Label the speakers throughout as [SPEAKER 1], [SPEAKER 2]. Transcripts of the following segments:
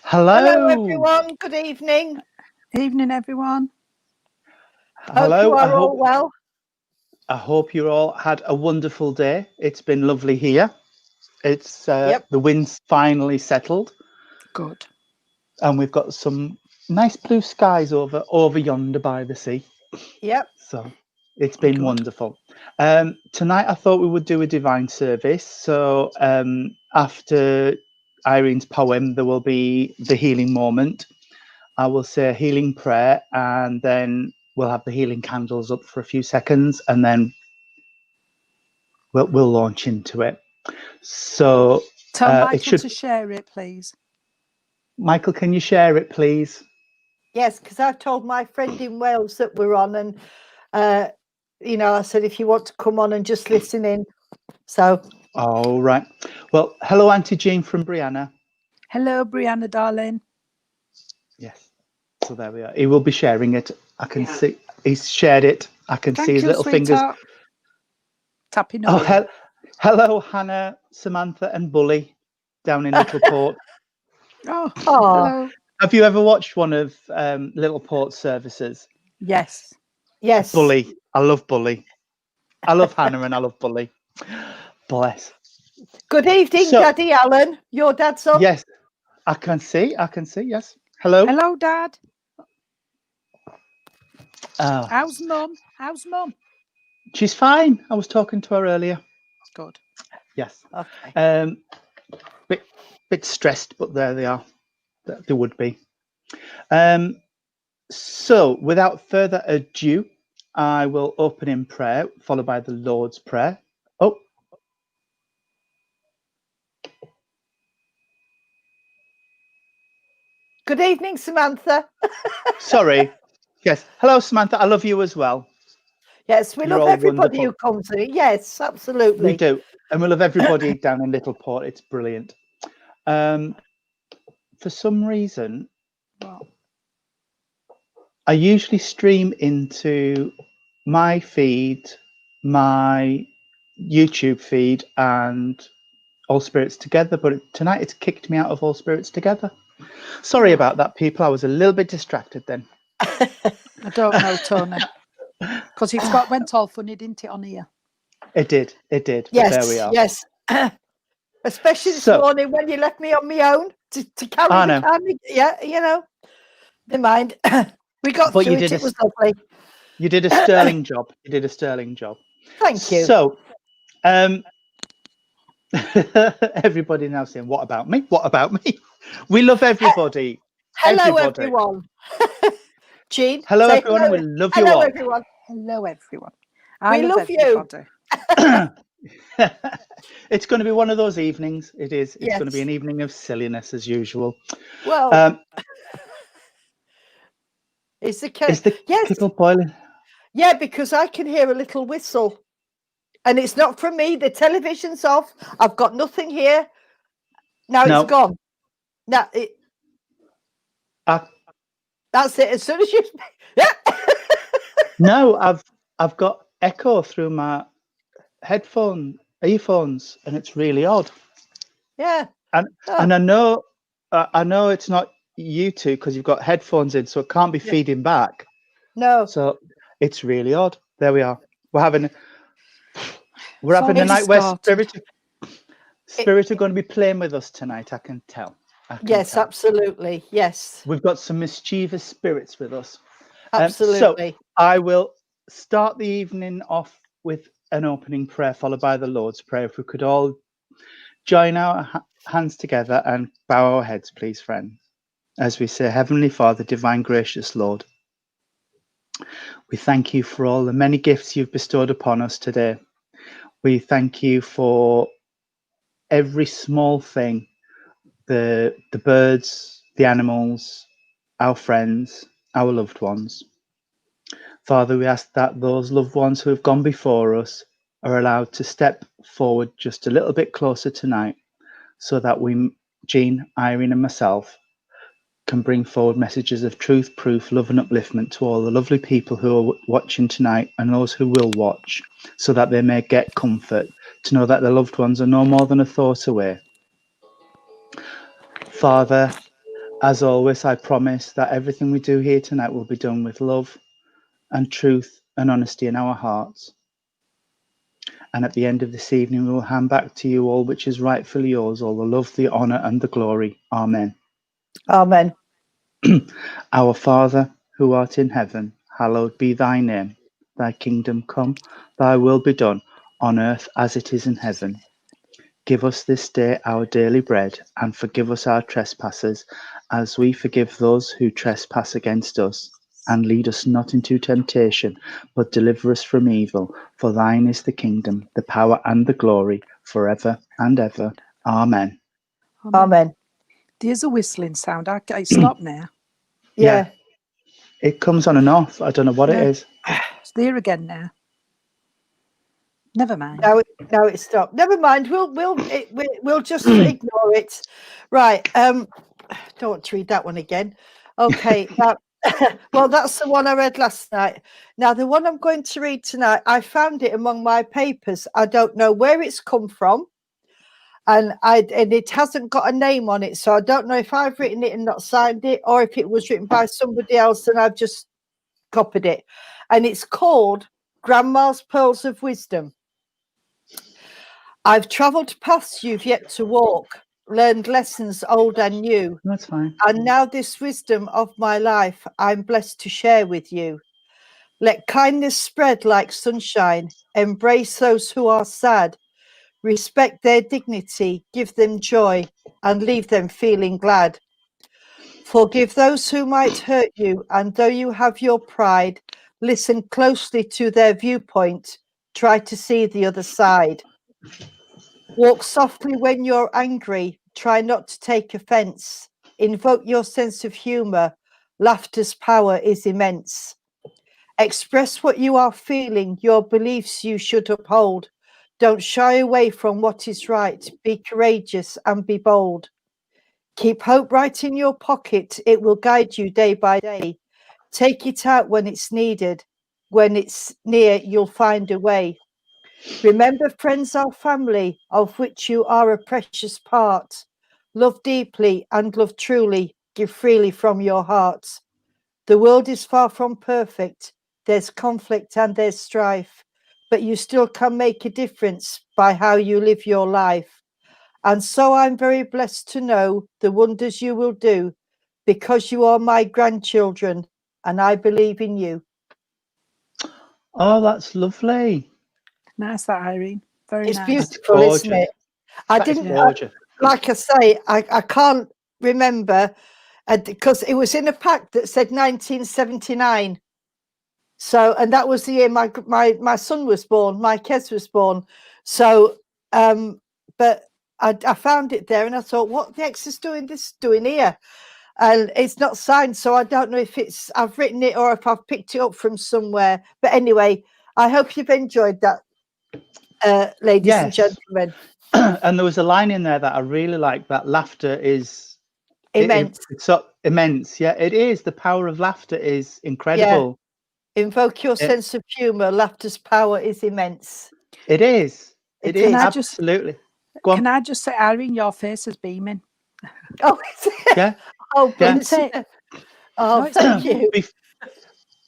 [SPEAKER 1] Hello,
[SPEAKER 2] Hello.
[SPEAKER 1] everyone. Good evening.
[SPEAKER 2] Evening, everyone.
[SPEAKER 1] Hope you
[SPEAKER 3] Hello.
[SPEAKER 1] are all well.
[SPEAKER 3] I hope you all had a wonderful day. It's been lovely here. It's
[SPEAKER 1] Yep.
[SPEAKER 3] the wind's finally settled,
[SPEAKER 2] Good.
[SPEAKER 3] and we've got some nice blue skies over yonder by the sea.
[SPEAKER 1] Yep.
[SPEAKER 3] So it's been
[SPEAKER 2] Good.
[SPEAKER 3] wonderful. Tonight I thought we would do a divine service. So after Irene's poem, there will be the healing moment. I will say a healing prayer, and then we'll have the healing candles up for a few seconds, and then we'll launch into it. So
[SPEAKER 2] Tell Michael
[SPEAKER 3] it should.
[SPEAKER 2] to share it, please.
[SPEAKER 3] Michael, can you share it, please?
[SPEAKER 1] Yes, because I've told my friend in Wales that we're on, and I said if you want to come on and just listen in. So.
[SPEAKER 3] All right. Well, hello, Auntie Jean from Brianna.
[SPEAKER 2] Hello, Brianna, darling.
[SPEAKER 3] Yes. So there we are. He will be sharing it. I can see he's shared it. I can see his little fingers
[SPEAKER 2] tapping
[SPEAKER 3] away.
[SPEAKER 2] away.
[SPEAKER 3] Hello, Hannah, Samantha, and Bully down in Littleport.
[SPEAKER 2] Hello.
[SPEAKER 3] Have you ever watched one of Littleport services?
[SPEAKER 2] Yes.
[SPEAKER 1] Yes.
[SPEAKER 3] Bully. I love Bully. I love Hannah and I love Bully. Bless.
[SPEAKER 1] Good evening, Daddy Alan. Your dad's up?
[SPEAKER 3] Yes, I can see. Yes. Hello.
[SPEAKER 2] Hello, Dad.
[SPEAKER 3] Oh.
[SPEAKER 2] How's Mum?
[SPEAKER 3] She's fine. I was talking to her earlier.
[SPEAKER 2] Good.
[SPEAKER 3] Yes.
[SPEAKER 1] Okay.
[SPEAKER 3] Bit stressed, but there they are. They would be. So, without further ado, I will open in prayer, followed by the Lord's Prayer. Oh.
[SPEAKER 1] Good evening, Samantha.
[SPEAKER 3] Sorry. Yes. Hello, Samantha. I love you as well.
[SPEAKER 1] Yes, we love everybody who comes in. Yes, absolutely.
[SPEAKER 3] We do. And we love everybody down in Littleport. It's brilliant. For some reason, I usually stream into my feed, my YouTube feed, and All Spirits Together, but tonight it's kicked me out of All Spirits Together. Sorry about that, people. I was a little bit distracted then.
[SPEAKER 2] I don't know, Tony. Because it went all funny, didn't it, on here?
[SPEAKER 3] It did.
[SPEAKER 1] Yes,
[SPEAKER 3] there we are.
[SPEAKER 1] Yes. Especially this morning when you left me on my own to carry the camera. Yeah, never mind. We got through it. It was lovely.
[SPEAKER 3] You did a sterling job.
[SPEAKER 1] Thank you.
[SPEAKER 3] So, everybody now saying, "What about me? What about me?" We love everybody.
[SPEAKER 1] Hello, everyone. Jean.
[SPEAKER 3] Hello, everyone. Hello. We love you all.
[SPEAKER 1] Everyone.
[SPEAKER 2] Hello, everyone.
[SPEAKER 1] We love you.
[SPEAKER 3] It's going to be one of those evenings. It is. It's going to be an evening of silliness as usual.
[SPEAKER 1] Well, is the
[SPEAKER 3] kettle boiling?
[SPEAKER 1] Yeah, because I can hear a little whistle, and it's not from me. The television's off. I've got nothing here. Now it's gone. Now that's it. As soon as you,
[SPEAKER 3] No, I've got echo through my earphones, and it's really odd.
[SPEAKER 1] Yeah.
[SPEAKER 3] And I know it's not you two because you've got headphones in, so it can't be feeding back.
[SPEAKER 1] No.
[SPEAKER 3] So it's really odd. There we are. We're having a night where Spirit are going to be playing with us tonight. I can tell.
[SPEAKER 1] Yes, absolutely. Yes.
[SPEAKER 3] We've got some mischievous spirits with us.
[SPEAKER 1] Absolutely.
[SPEAKER 3] So I will start the evening off with an opening prayer, followed by the Lord's Prayer. If we could all join our hands together and bow our heads, please, friends, as we say, Heavenly Father, divine, gracious Lord, we thank you for all the many gifts you've bestowed upon us today. We thank you for every small thing, the birds, the animals, our friends, our loved ones. Father, we ask that those loved ones who have gone before us are allowed to step forward just a little bit closer tonight, so that we, Jean, Irene, and myself, can bring forward messages of truth, proof, love, and upliftment to all the lovely people who are watching tonight and those who will watch, so that they may get comfort to know that their loved ones are no more than a thought away. Father, As always, I promise that everything we do here tonight will be done with love and truth and honesty in our hearts. And at the end of this evening, we will hand back to you all which is rightfully yours, all the love, the honour and the glory. Amen.
[SPEAKER 1] Amen.
[SPEAKER 3] Our Father, who art in heaven, hallowed be thy name. Thy kingdom come, thy will be done, on earth as it is in heaven. Give us this day our daily bread, and forgive us our trespasses, as we forgive those who trespass against us. And lead us not into temptation, but deliver us from evil. For thine is the kingdom, the power, and the glory, forever and ever. Amen.
[SPEAKER 1] Amen.
[SPEAKER 2] There's a whistling sound. I stop now.
[SPEAKER 1] Yeah.
[SPEAKER 3] It comes on and off. I don't know what it is.
[SPEAKER 2] It's there again now. Never mind.
[SPEAKER 1] Now it's stopped. Never mind. We'll just ignore it. Right. Don't want to read that one again. Okay. Now, well, that's the one I read last night. Now, the one I'm going to read tonight, I found it among my papers. I don't know where it's come from, and it hasn't got a name on it, so I don't know if I've written it and not signed it, or if it was written by somebody else and I've just copied it. And it's called Grandma's Pearls of Wisdom. I've travelled paths you've yet to walk, learned lessons old and new.
[SPEAKER 3] That's fine.
[SPEAKER 1] And now this wisdom of my life I'm blessed to share with you. Let kindness spread like sunshine, embrace those who are sad, respect their dignity, give them joy, and leave them feeling glad. Forgive those who might hurt you, and though you have your pride, listen closely to their viewpoint, try to see the other side. Walk softly when you're angry, try not to take offence. Invoke your sense of humour, laughter's power is immense. Express what you are feeling, your beliefs you should uphold. Don't shy away from what is right, be courageous and be bold. Keep hope right in your pocket, it will guide you day by day. Take it out when it's needed, when it's near you'll find a way. Remember, friends are family, of which you are a precious part. Love deeply and love truly, give freely from your heart. The world is far from perfect, there's conflict and there's strife, but you still can make a difference by how you live your life. And so I'm very blessed to know the wonders you will do, because you are my grandchildren and I believe in you.
[SPEAKER 3] Oh, that's lovely.
[SPEAKER 2] Nice, that Irene. Very
[SPEAKER 1] It's
[SPEAKER 2] nice.
[SPEAKER 1] beautiful, isn't it? I didn't,
[SPEAKER 3] gorgeous.
[SPEAKER 1] like I say, I can't remember because it was in a pack that said 1979. So, and that was the year my son was born, my Kez was born. So, but I found it there and I thought, what the X is doing here? And it's not signed, so I don't know if I've written it or if I've picked it up from somewhere. But anyway, I hope you've enjoyed that, ladies and gentlemen.
[SPEAKER 3] And there was a line in there that I really like, that laughter is
[SPEAKER 1] Immense.
[SPEAKER 3] It's so immense. Yeah, it is. The power of laughter is incredible.
[SPEAKER 1] Yeah. Invoke your sense of humour. Laughter's power is immense.
[SPEAKER 3] It is. It is. Absolutely. Go on.
[SPEAKER 2] Can I just say, Irene, your face is beaming.
[SPEAKER 1] Oh,
[SPEAKER 3] yeah.
[SPEAKER 1] Oh,
[SPEAKER 2] bless
[SPEAKER 1] it. Oh, no, thank you.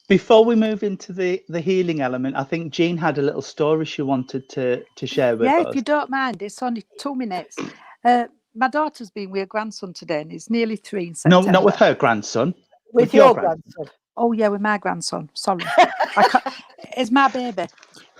[SPEAKER 3] Before we move into the healing element, I think Jean had a little story she wanted to share with us.
[SPEAKER 2] Yeah, if you don't mind, it's only 2 minutes. My daughter's been with her grandson today, and he's nearly 3 in September.
[SPEAKER 3] No, not with her grandson.
[SPEAKER 1] With your grandson.
[SPEAKER 2] Oh, yeah, with my grandson. Sorry. It's my baby.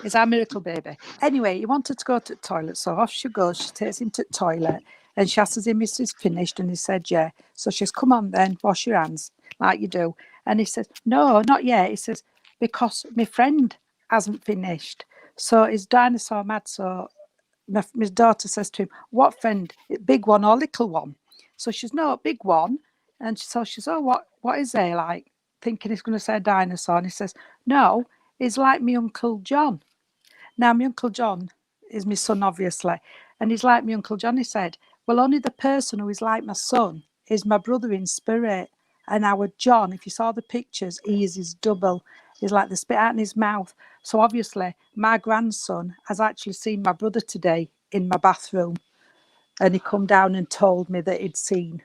[SPEAKER 2] It's our miracle baby. Anyway, he wanted to go to the toilet, so off she goes. She takes him to the toilet, and she asks him, is this finished? And he said, yeah. So she says, come on then, wash your hands, like you do. And he says, no, not yet. He says, because my friend hasn't finished. So he's dinosaur mad, so my daughter says to him, what friend, big one or little one? So she's, no, big one. And so she says, oh, what is there, like, thinking he's going to say a dinosaur. And he says, no, he's like my Uncle John. Now, my Uncle John is my son, obviously, and he's like my Uncle John. He said, well, only the person who is like my son is my brother in spirit. And our John, if you saw the pictures, he is his double. He's like the spit out in his mouth. So obviously, my grandson has actually seen my brother today in my bathroom. And he come down and told me that he'd seen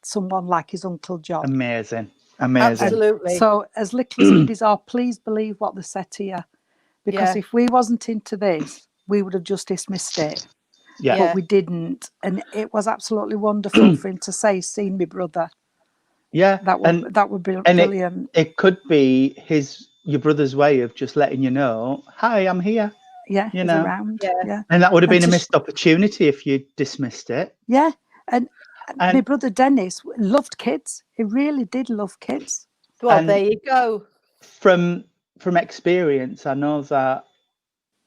[SPEAKER 2] someone like his Uncle John.
[SPEAKER 3] Amazing.
[SPEAKER 1] Absolutely.
[SPEAKER 2] So as little as kiddies are, please believe what they said to you. Because
[SPEAKER 1] Yeah.
[SPEAKER 2] if we wasn't into this, we would have just dismissed it.
[SPEAKER 3] Yeah.
[SPEAKER 2] But we didn't. And it was absolutely wonderful for him to say, seen my brother.
[SPEAKER 3] Yeah.
[SPEAKER 2] That would be brilliant.
[SPEAKER 3] It could be your brother's way of just letting you know, hi, I'm here.
[SPEAKER 2] Yeah,
[SPEAKER 3] you
[SPEAKER 2] he's
[SPEAKER 3] know.
[SPEAKER 2] around. Yeah.
[SPEAKER 3] And that would have
[SPEAKER 2] And
[SPEAKER 3] been a missed opportunity if you dismissed it.
[SPEAKER 2] Yeah. And my brother Dennis loved kids. He really did love kids.
[SPEAKER 1] Well, there you go.
[SPEAKER 3] From experience, I know that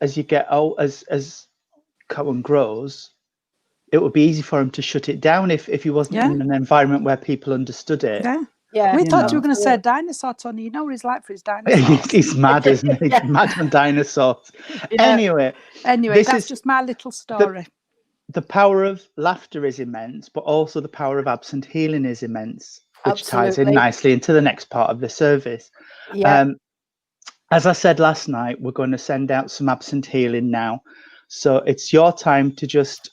[SPEAKER 3] as you get old, as Cohen grows, it would be easy for him to shut it down if he wasn't in an environment where people understood it.
[SPEAKER 2] Yeah.
[SPEAKER 1] Yeah.
[SPEAKER 2] We thought you were going to say a dinosaur, Tony. You know what he's like for his dinosaurs.
[SPEAKER 3] He's mad, isn't he? He's mad on dinosaurs.
[SPEAKER 2] Anyway, that's just my little story.
[SPEAKER 3] The power of laughter is immense, but also the power of absent healing is immense, which ties in nicely into the next part of the service.
[SPEAKER 1] Yeah.
[SPEAKER 3] As I said last night, we're going to send out some absent healing now. So it's your time to just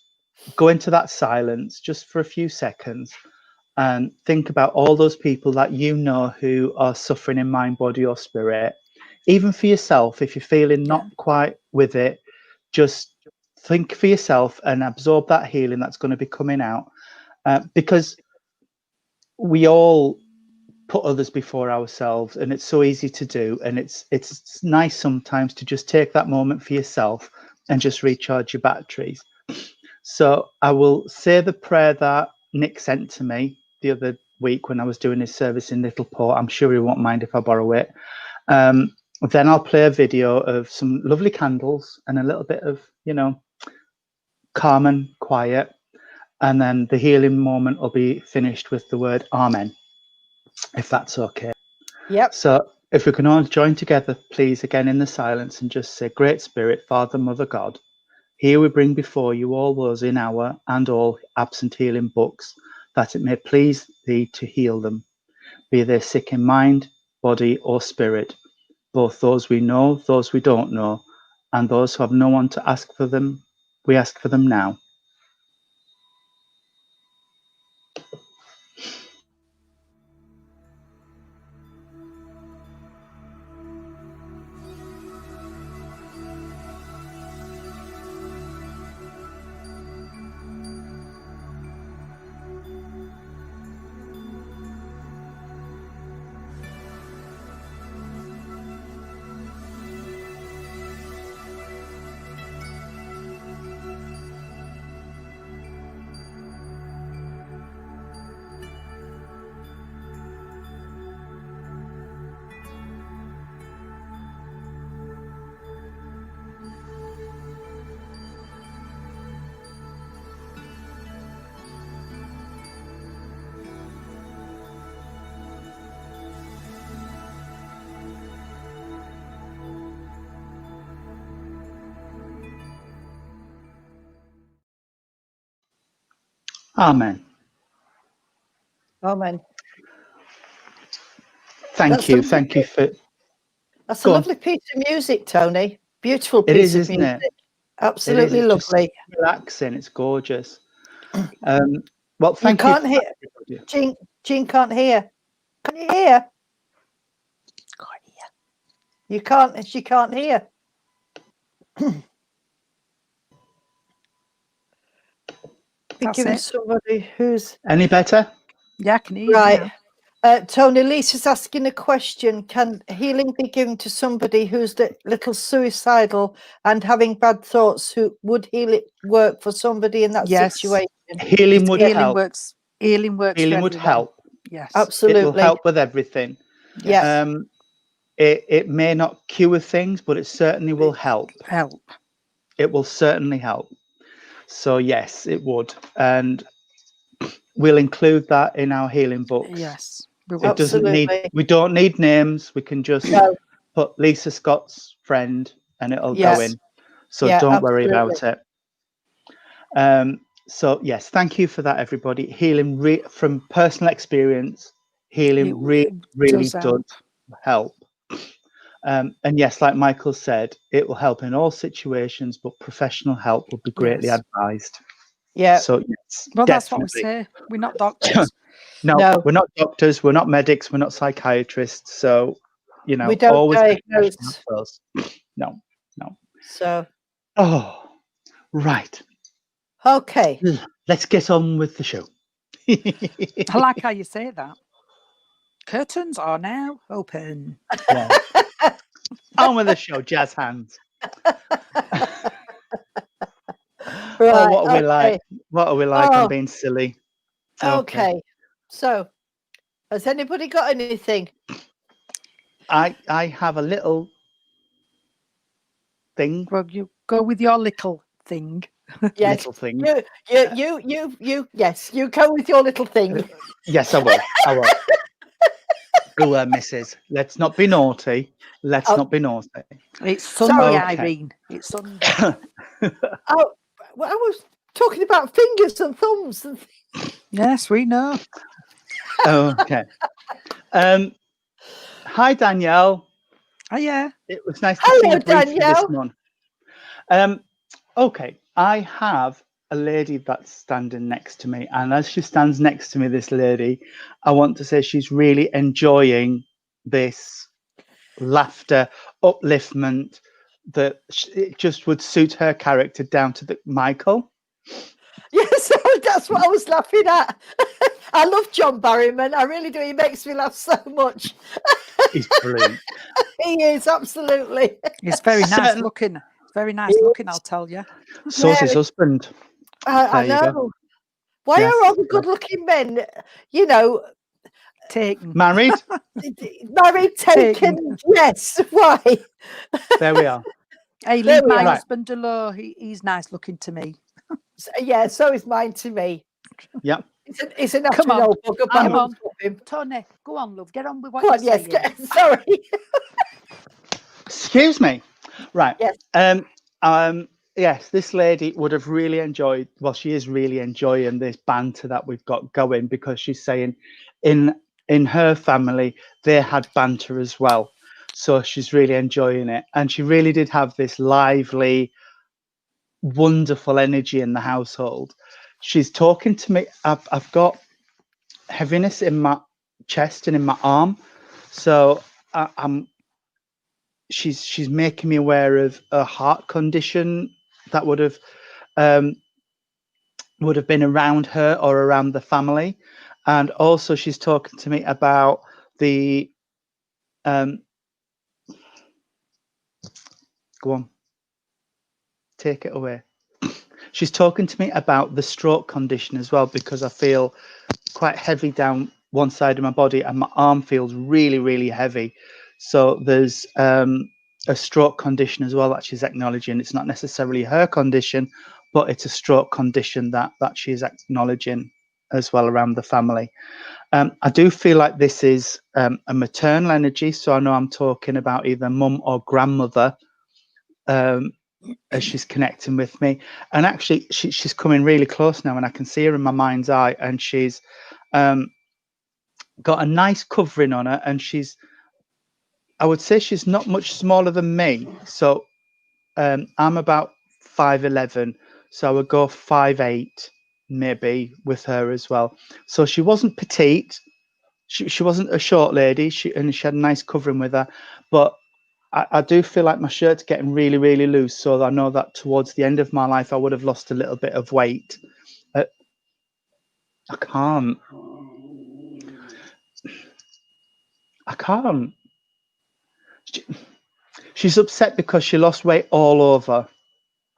[SPEAKER 3] go into that silence just for a few seconds and think about all those people that you know who are suffering in mind, body or spirit. Even for yourself, if you're feeling not quite with it, just think for yourself and absorb that healing that's going to be coming out, because we all put others before ourselves, and it's so easy to do, and it's nice sometimes to just take that moment for yourself and just recharge your batteries. So I will say the prayer that Nick sent to me the other week when I was doing his service in Little Port. I'm sure he won't mind if I borrow it. Then I'll play a video of some lovely candles and a little bit of, calm and quiet. And then the healing moment will be finished with the word Amen, if that's okay.
[SPEAKER 1] Yep.
[SPEAKER 3] So if we can all join together, please, again in the silence, and just say, Great Spirit, Father, Mother, God, here we bring before you all those in our and all absent healing books, that it may please thee to heal them, be they sick in mind, body, or spirit, both those we know, those we don't know, and those who have no one to ask for them. We ask for them now. Amen.
[SPEAKER 1] Amen.
[SPEAKER 3] Thank you. Thank you for...
[SPEAKER 1] That's a lovely piece of music, Tony. Beautiful piece of music. Absolutely lovely.
[SPEAKER 3] Just relaxing. It's gorgeous. Well, thank you.
[SPEAKER 1] Can't hear. Jean can't hear. Can you hear?
[SPEAKER 2] Can't hear.
[SPEAKER 1] You can't. She can't hear. Be giving somebody who's
[SPEAKER 3] any better.
[SPEAKER 2] Yeah, I can hear
[SPEAKER 1] right.
[SPEAKER 2] You
[SPEAKER 1] Tony, Lisa's asking a question. Can healing be given to somebody who's a little suicidal and having bad thoughts? Who would healing work for somebody in that situation?
[SPEAKER 3] Healing would help.
[SPEAKER 2] Healing works.
[SPEAKER 3] Healing would help.
[SPEAKER 2] Yes,
[SPEAKER 1] absolutely.
[SPEAKER 3] It will help with everything.
[SPEAKER 1] Yeah.
[SPEAKER 3] It may not cure things, but it certainly will help. It will certainly help. So yes, it would, and we'll include that in our healing books.
[SPEAKER 2] Yes,
[SPEAKER 3] it doesn't need. We don't need names. We can just put Lisa Scott's friend, and it'll go in. So don't worry about it. So yes, thank you for that, everybody. Healing from personal experience. Healing really does help. And yes, like Michael said, it will help in all situations, but professional help will be greatly advised.
[SPEAKER 1] Yeah.
[SPEAKER 3] So yes,
[SPEAKER 2] well, that's what we say. We're not doctors.
[SPEAKER 3] No,
[SPEAKER 1] No.
[SPEAKER 3] we're not doctors, we're not medics, we're not psychiatrists. So, you know,
[SPEAKER 1] We don't
[SPEAKER 3] always get
[SPEAKER 1] diagnose.
[SPEAKER 3] professional first. No.
[SPEAKER 1] So,
[SPEAKER 3] Oh, right.
[SPEAKER 1] okay.
[SPEAKER 3] Let's get on with the show.
[SPEAKER 2] I like how you say that. Curtains are now open.
[SPEAKER 3] Yeah. On with the show, jazz hands.
[SPEAKER 1] Right.
[SPEAKER 3] Oh, what are we like?
[SPEAKER 1] Okay.
[SPEAKER 3] What are we like?
[SPEAKER 1] Oh.
[SPEAKER 3] I'm being silly.
[SPEAKER 1] Okay. So, has anybody got anything?
[SPEAKER 3] I have a little thing.
[SPEAKER 2] Well, you go with your little thing.
[SPEAKER 1] Yes.
[SPEAKER 3] Little thing.
[SPEAKER 1] You. Yes, you go with your little thing.
[SPEAKER 3] Yes, I will. I will. Oh, Mrs. Let's not be naughty. Let's
[SPEAKER 1] Oh.
[SPEAKER 3] not be naughty.
[SPEAKER 2] It's Sunday,
[SPEAKER 3] Okay.
[SPEAKER 2] Irene. It's Sunday.
[SPEAKER 1] Oh, well, I was talking about fingers and thumbs and
[SPEAKER 2] Yes, we know.
[SPEAKER 3] Okay. Hi, Danielle.
[SPEAKER 2] Oh, yeah.
[SPEAKER 3] It was nice to
[SPEAKER 1] Hello,
[SPEAKER 3] see you briefly this
[SPEAKER 1] Danielle.
[SPEAKER 3] morning. Okay, I have a lady that's standing next to me, and as she stands next to me, this lady, I want to say she's really enjoying this laughter, upliftment that it just would suit her character down to the Michael.
[SPEAKER 1] yes, that's what I was laughing at. I love John Barrowman. I really do. He makes me laugh so much.
[SPEAKER 3] He's brilliant.
[SPEAKER 1] He is absolutely.
[SPEAKER 2] It's very nice
[SPEAKER 3] Certain-
[SPEAKER 2] looking. Very nice looking, I'll tell you.
[SPEAKER 3] So's his husband.
[SPEAKER 1] I
[SPEAKER 3] There you go.
[SPEAKER 1] know. Why
[SPEAKER 3] Yes.
[SPEAKER 1] are all the good-looking men, you know,
[SPEAKER 2] Taken.
[SPEAKER 3] Married?
[SPEAKER 1] married, taken? Yes. Why?
[SPEAKER 3] There we are.
[SPEAKER 2] Hey,
[SPEAKER 1] There
[SPEAKER 2] leave
[SPEAKER 1] we
[SPEAKER 2] my
[SPEAKER 1] are.
[SPEAKER 2] husband alone. He's nice looking to me.
[SPEAKER 1] Yeah, so is mine to me.
[SPEAKER 3] Yeah.
[SPEAKER 1] It's enough
[SPEAKER 2] Come
[SPEAKER 1] to
[SPEAKER 2] on.
[SPEAKER 1] know book about
[SPEAKER 2] Come on.
[SPEAKER 1] him.
[SPEAKER 2] Tony, go on, love. Get on with what
[SPEAKER 1] Go
[SPEAKER 2] you're
[SPEAKER 1] on, yes.
[SPEAKER 2] saying.
[SPEAKER 1] Sorry.
[SPEAKER 3] Excuse me. Right.
[SPEAKER 1] Yes.
[SPEAKER 3] Yes, this lady would have really enjoyed, well, she is really enjoying this banter that we've got going, because she's saying in her family, they had banter as well. So she's really enjoying it. And she really did have this lively, wonderful energy in the household. She's talking to me. I've got heaviness in my chest and in my arm. So she's making me aware of a heart condition that would have been around her or around the family. And also she's talking to me about the go on, take it away. She's talking to me about the stroke condition as well, because I feel quite heavy down one side of my body and my arm feels really, really heavy. So there's a stroke condition as well that she's acknowledging. It's not necessarily her condition, but it's a stroke condition that she's acknowledging as well around the family. I do feel like this is a maternal energy. So I know I'm talking about either mum or grandmother as she's connecting with me. And actually, she's coming really close now, and I can see her in my mind's eye. And she's got a nice covering on her, and I would say she's not much smaller than me. So I'm about 5'11", so I would go 5'8", maybe, with her as well. So she wasn't petite. She wasn't a short lady. She had a nice covering with her. But I do feel like my shirt's getting really, really loose. So I know that towards the end of my life, I would have lost a little bit of weight. I can't. She's upset because she lost weight all over,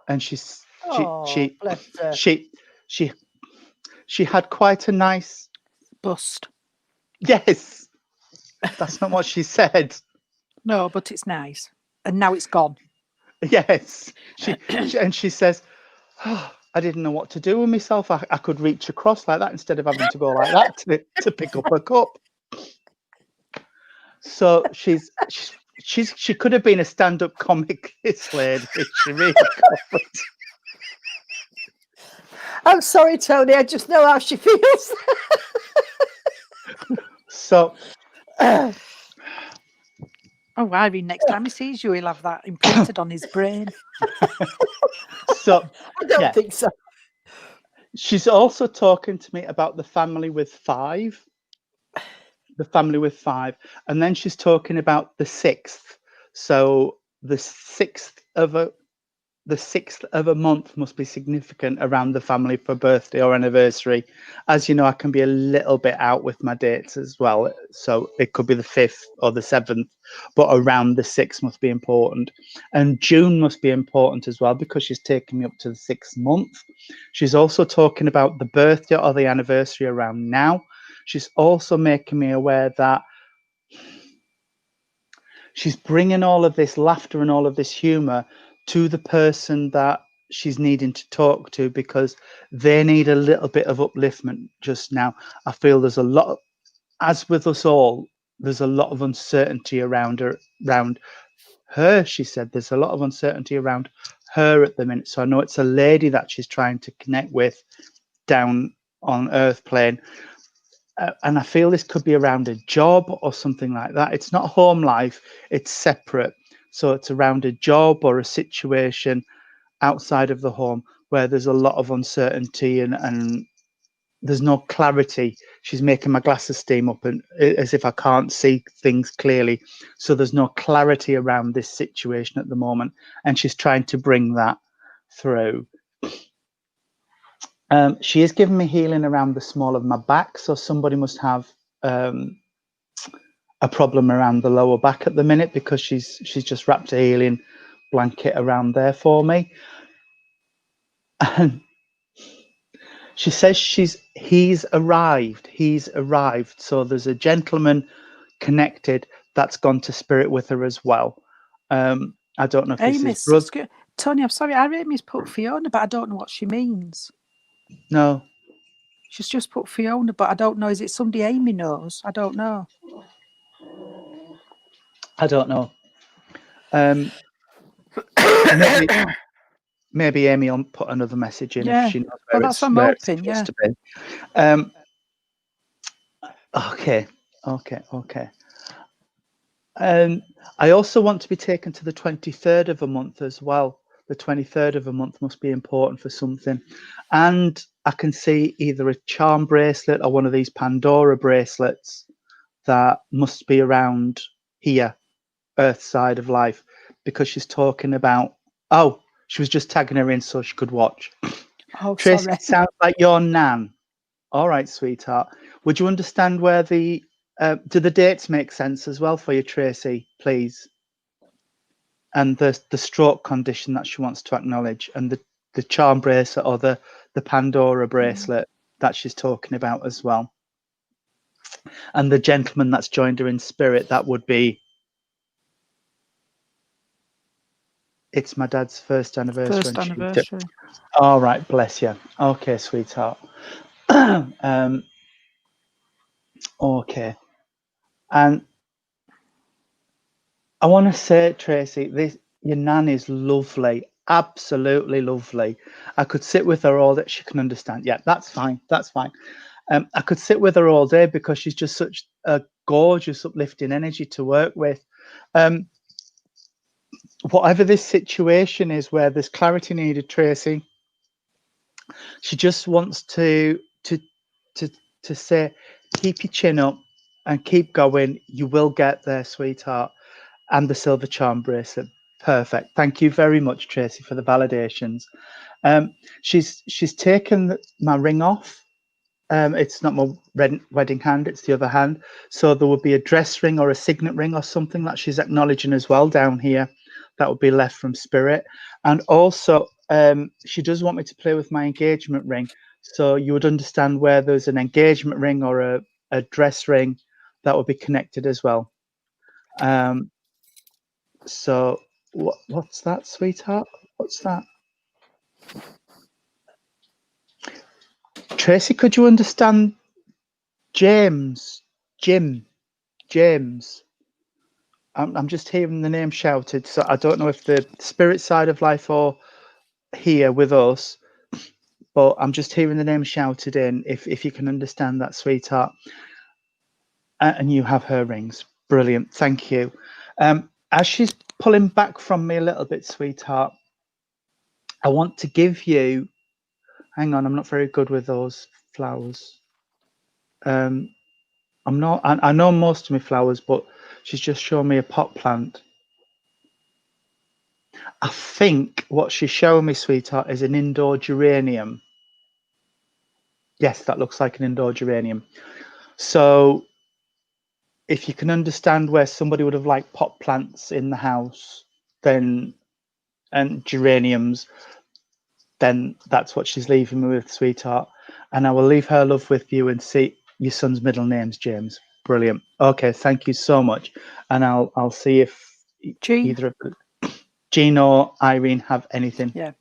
[SPEAKER 3] and
[SPEAKER 1] Bless her.
[SPEAKER 3] she had quite a nice
[SPEAKER 2] Bust.
[SPEAKER 3] Yes. That's not what she said.
[SPEAKER 2] No, but it's nice. And now it's gone.
[SPEAKER 3] Yes. She says, oh, I didn't know what to do with myself. I could reach across like that instead of having to go like that to pick up a cup. So she could have been a stand-up comic, this lady. She really could.
[SPEAKER 1] I'm sorry, Tony. I just know how she feels.
[SPEAKER 3] So
[SPEAKER 2] Oh, Irene, next time he sees you, he'll have that imprinted on his brain.
[SPEAKER 3] so
[SPEAKER 1] I don't
[SPEAKER 3] yeah.
[SPEAKER 1] think so.
[SPEAKER 3] She's also talking to me about the family with 5. the family with 5, and then she's talking about the 6th. So the 6th of a month must be significant around the family for birthday or anniversary. As you know, I can be a little bit out with my dates as well, so it could be the 5th or the 7th, but around the 6th must be important. And June must be important as well, because she's taking me up to the 6th month. She's also talking about the birthday or the anniversary around now. She's also making me aware that she's bringing all of this laughter and all of this humor to the person that she's needing to talk to, because they need a little bit of upliftment just now. I feel there's a lot, as with us all, there's a lot of uncertainty around her. She said there's a lot of uncertainty around her at the minute. So I know it's a lady that she's trying to connect with down on Earth plane. And I feel this could be around a job or something like that. It's not home life, it's separate. So it's around a job or a situation outside of the home where there's a lot of uncertainty and there's no clarity. She's making my glasses steam up and as if I can't see things clearly. So there's no clarity around this situation at the moment. And she's trying to bring that through. She is giving me healing around the small of my back. So somebody must have a problem around the lower back at the minute, because she's just wrapped a healing blanket around there for me. And she says he's arrived. So there's a gentleman connected that's gone to spirit with her as well. I don't know if this is brother.
[SPEAKER 2] Tony, I'm sorry, our Amy's put Fiona, but I don't know what she means.
[SPEAKER 3] No.
[SPEAKER 2] She's just put Fiona, but I don't know. Is it somebody Amy knows? I don't know.
[SPEAKER 3] I don't know. Maybe Amy will put another message in if she knows where it's supposed to be. Okay. I also want to be taken to the 23rd of a month as well. The 23rd of a month must be important for something. And I can see either a charm bracelet or one of these Pandora bracelets that must be around here, Earth side of life, because she's talking about, she was just tagging her in so she could watch.
[SPEAKER 2] Oh,
[SPEAKER 3] Tracy,
[SPEAKER 2] sorry.
[SPEAKER 3] it sounds like your nan. All right, sweetheart. Would you understand where do the dates make sense as well for you, Tracy, please? And the stroke condition that she wants to acknowledge, and the charm bracelet or the Pandora bracelet that she's talking about as well. And the gentleman that's joined her in spirit, that would be, it's my dad's first anniversary.
[SPEAKER 2] First anniversary.
[SPEAKER 3] All right, bless you. Okay, sweetheart. Okay. And I want to say, Tracy, your nan is lovely, absolutely lovely. I could sit with her all day. She can understand. Yeah, that's fine. I could sit with her all day because she's just such a gorgeous, uplifting energy to work with. Whatever this situation is where there's clarity needed, Tracy, she just wants to say, keep your chin up and keep going. You will get there, sweetheart. And the silver charm bracelet. Perfect. Thank you very much, Tracy, for the validations. She's taken my ring off. It's not my wedding hand, it's the other hand. So there would be a dress ring or a signet ring or something that she's acknowledging as well down here. That would be left from spirit. And also, she does want me to play with my engagement ring. So you would understand where there's an engagement ring or a dress ring that would be connected as well. So what's that, sweetheart? What's that? Tracy, could you understand James? James. I'm just hearing the name shouted, so I don't know if the spirit side of life or here with us, but I'm just hearing the name shouted in. If you can understand that, sweetheart. And you have her rings. Brilliant. Thank you. As she's pulling back from me a little bit, sweetheart, I want to give you, hang on, I'm not very good with those flowers. I'm not. I know most of my flowers, but she's just shown me a pot plant. I think what she's showing me, sweetheart, is an indoor geranium. Yes, that looks like an indoor geranium. So if you can understand where somebody would have liked pot plants in the house, then and geraniums, then that's what she's leaving me with, sweetheart. And I will leave her love with you and see your son's middle name's James. Brilliant. Okay, thank you so much. And I'll see if
[SPEAKER 2] Jean?
[SPEAKER 3] either of Jean or Irene have anything.
[SPEAKER 2] Yeah.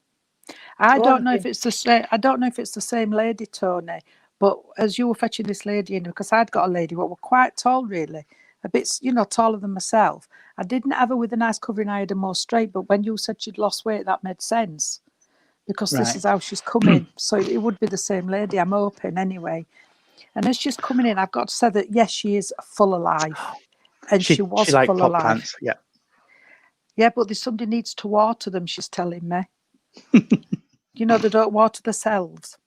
[SPEAKER 2] I don't know if
[SPEAKER 1] Wonderful.
[SPEAKER 2] it's the same. I don't know if it's the same lady, Tony. But as you were fetching this lady in, because I'd got a lady what were quite tall, really, a bit, taller than myself. I didn't have her with a nice covering. I had her more straight. But when you said she'd lost weight, that made sense because this
[SPEAKER 3] Right.
[SPEAKER 2] is how she's coming. So it would be the same lady. I'm hoping anyway. And as she's coming in, I've got to say that yes, she is full of life, and she
[SPEAKER 3] She
[SPEAKER 2] was
[SPEAKER 3] liked
[SPEAKER 2] full of
[SPEAKER 3] pot
[SPEAKER 2] life.
[SPEAKER 3] plants. Yeah.
[SPEAKER 2] Yeah, but there's somebody needs to water them. She's telling me. They don't water themselves.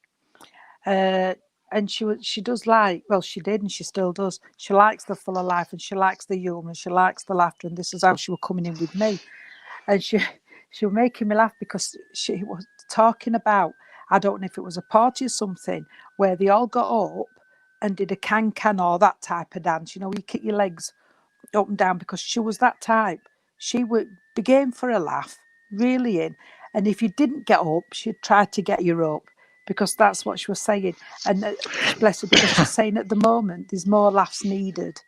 [SPEAKER 2] And she does like, well, she did and she still does. She likes the full of life and she likes the humour and she likes the laughter. And this is how she was coming in with me. And she was making me laugh because she was talking about, I don't know if it was a party or something, where they all got up and did a can or that type of dance. You kick your legs up and down, because she was that type. She would be game for a laugh, really in. And if you didn't get up, she'd try to get you up, because that's what she was saying. And bless her, because she's saying at the moment there's more laughs needed.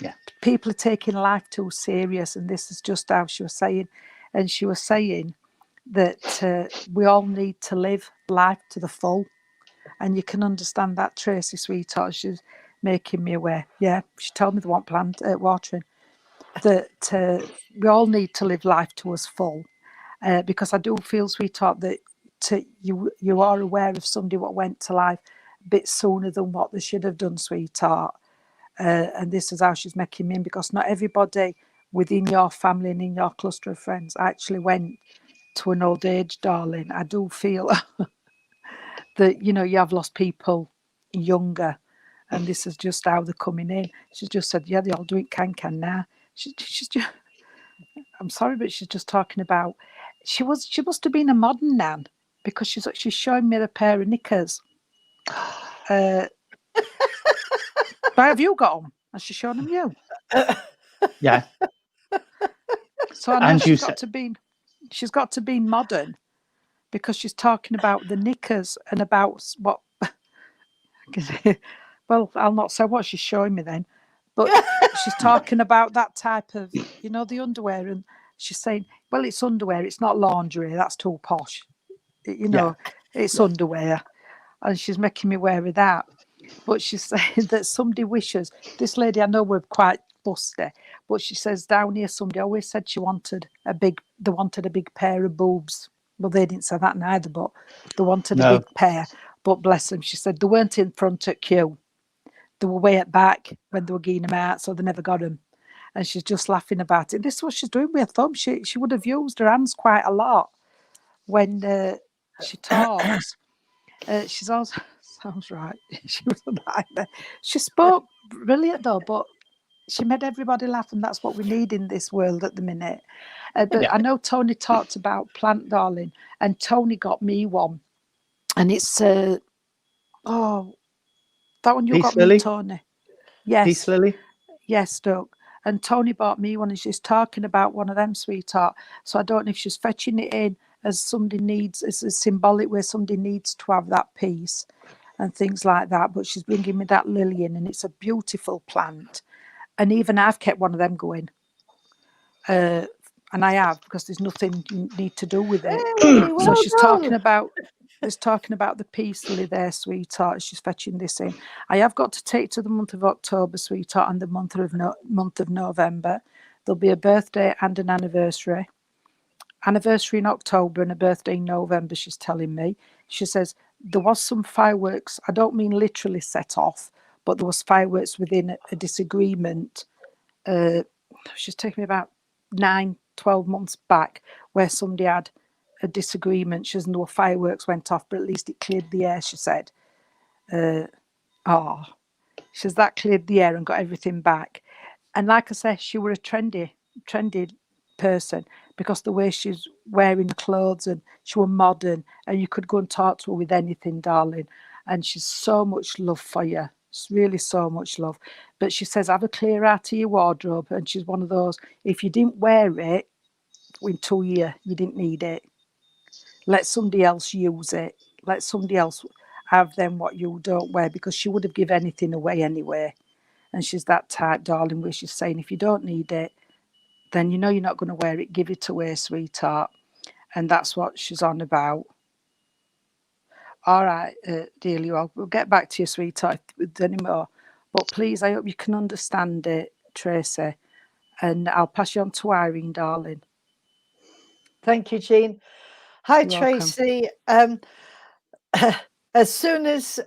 [SPEAKER 3] Yeah.
[SPEAKER 2] People are taking life too serious, and this is just how she was saying. And she was saying that we all need to live life to the full. And you can understand that, Tracy, sweetheart. She's making me aware. Yeah, she told me they want plant watering. That we all need to live life to us full, because I do feel, sweetheart, that you are aware of somebody what went to life a bit sooner than what they should have done, sweetheart. And this is how she's making me in, because not everybody within your family and in your cluster of friends actually went to an old age, darling. I do feel that you have lost people younger, and this is just how they're coming in. She's just said, yeah, they all do it can now. She's just, I'm sorry, but she's just talking about, she must have been a modern nan, because she's showing me a pair of knickers. But have you got them? Has she shown them you?
[SPEAKER 3] Yeah.
[SPEAKER 2] So I know
[SPEAKER 3] And you
[SPEAKER 2] she's
[SPEAKER 3] said,
[SPEAKER 2] got to be modern, because she's talking about the knickers and about what. Well, I'll not say what she's showing me then, but she's talking about that type of, the underwear, and she's saying, well, it's underwear, it's not lingerie, that's too posh. It's underwear. And she's making me aware of that. But she's saying that somebody wishes, this lady, I know we're quite busty, but she says down here somebody always said they wanted a big pair of boobs. Well, they didn't say that neither, but they wanted a
[SPEAKER 3] no.
[SPEAKER 2] big pair. But bless them, she said they weren't in front at queue. They were way at back when they were getting them out, so they never got them. And she's just laughing about it. This is what she's doing with her thumb. She would have used her hands quite a lot when she talks. She's also, sounds right. She was a nightmare. She spoke brilliant though, but she made everybody laugh, and that's what we need in this world at the minute. But
[SPEAKER 3] Yeah.
[SPEAKER 2] I know Tony talked about plant, darling, and Tony got me one, and it's that one you
[SPEAKER 3] Peace
[SPEAKER 2] got me,
[SPEAKER 3] lily.
[SPEAKER 2] Tony. Yes,
[SPEAKER 3] Peace lily.
[SPEAKER 2] yes, Doug. And Tony bought me one, and she's talking about one of them, sweetheart. So I don't know if she's fetching it in as somebody needs, it's a symbolic where somebody needs to have that piece and things like that. But she's bringing me that lily in, and it's a beautiful plant. And even I've kept one of them going. And I have, because there's nothing you need to do with it.
[SPEAKER 1] Hey,
[SPEAKER 2] So
[SPEAKER 1] well
[SPEAKER 2] she's
[SPEAKER 1] done.
[SPEAKER 2] talking about the peace lily there, sweetheart. She's fetching this in. I have got to take to the month of October, sweetheart, and the month of November. There'll be a birthday and an anniversary. Anniversary in October and a birthday in November, she's telling me. She says there was some fireworks. I don't mean literally set off, but there was fireworks within a disagreement. She's taken me about 9-12 months back, where somebody had a disagreement. She says no fireworks went off, but at least it cleared the air, she said. She's that cleared the air and got everything back. And like I said, she were a trendy person because the way she's wearing the clothes, and she were modern, and you could go and talk to her with anything, darling. And she's so much love for you. It's really so much love. But she says, have a clear out of your wardrobe. And she's one of those, if you didn't wear it in 2 years, you didn't need it. Let somebody else use it. Let somebody else have them what you don't wear, because she would have given anything away anyway. And she's that type, darling, where she's saying, if you don't need it, then you know you're not going to wear it, give it away, sweetheart. And that's what she's on about. All right, dearly, we'll get back to you, sweetheart, with any more. But please, I hope you can understand it, Tracy. And I'll pass you on to Irene, darling.
[SPEAKER 1] Thank you, Jean. Hi,
[SPEAKER 2] You're welcome.
[SPEAKER 1] Tracy. As soon as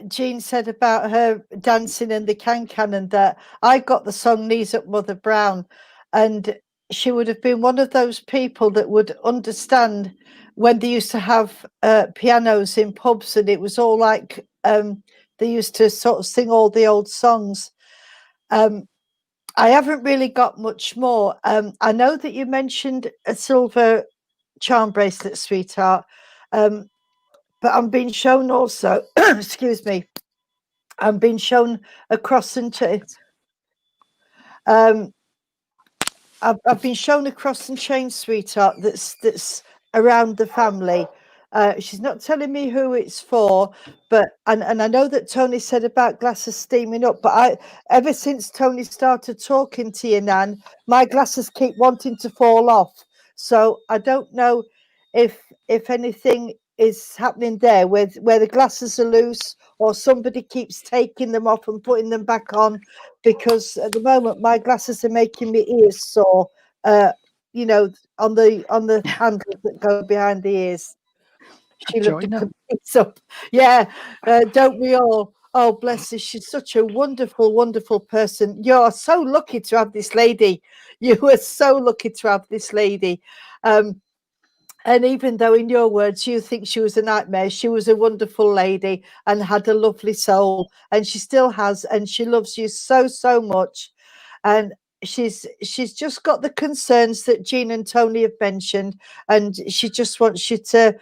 [SPEAKER 1] Jean said about her dancing and the can and that, I got the song Knees Up Mother Brown, and she would have been one of those people that would understand when they used to have pianos in pubs, and it was all like they used to sort of sing all the old songs. I haven't really got much more. I know that you mentioned a silver charm bracelet, sweetheart. But I'm being shown also, excuse me, I'm being shown a cross and chain. I've been shown a cross and chain, sweetheart, that's around the family. She's not telling me who it's for, but and I know that Tony said about glasses steaming up, but ever since Tony started talking to you, Nan, my glasses keep wanting to fall off. So I don't know if anything is happening there where the glasses are loose, or somebody keeps taking them off and putting them back on, because at the moment my glasses are making my ears sore, you know, on the handles that go behind the ears. She loved to put these up. Yeah, don't we all? Oh, bless her. She's such a wonderful, wonderful person. You're so lucky to have this lady. You were so lucky to have this lady. And even though in your words you think she was a nightmare, she was a wonderful lady and had a lovely soul, and she still has, and she loves you so, so much. And she's just got the concerns that Jean and Tony have mentioned, and she just wants you to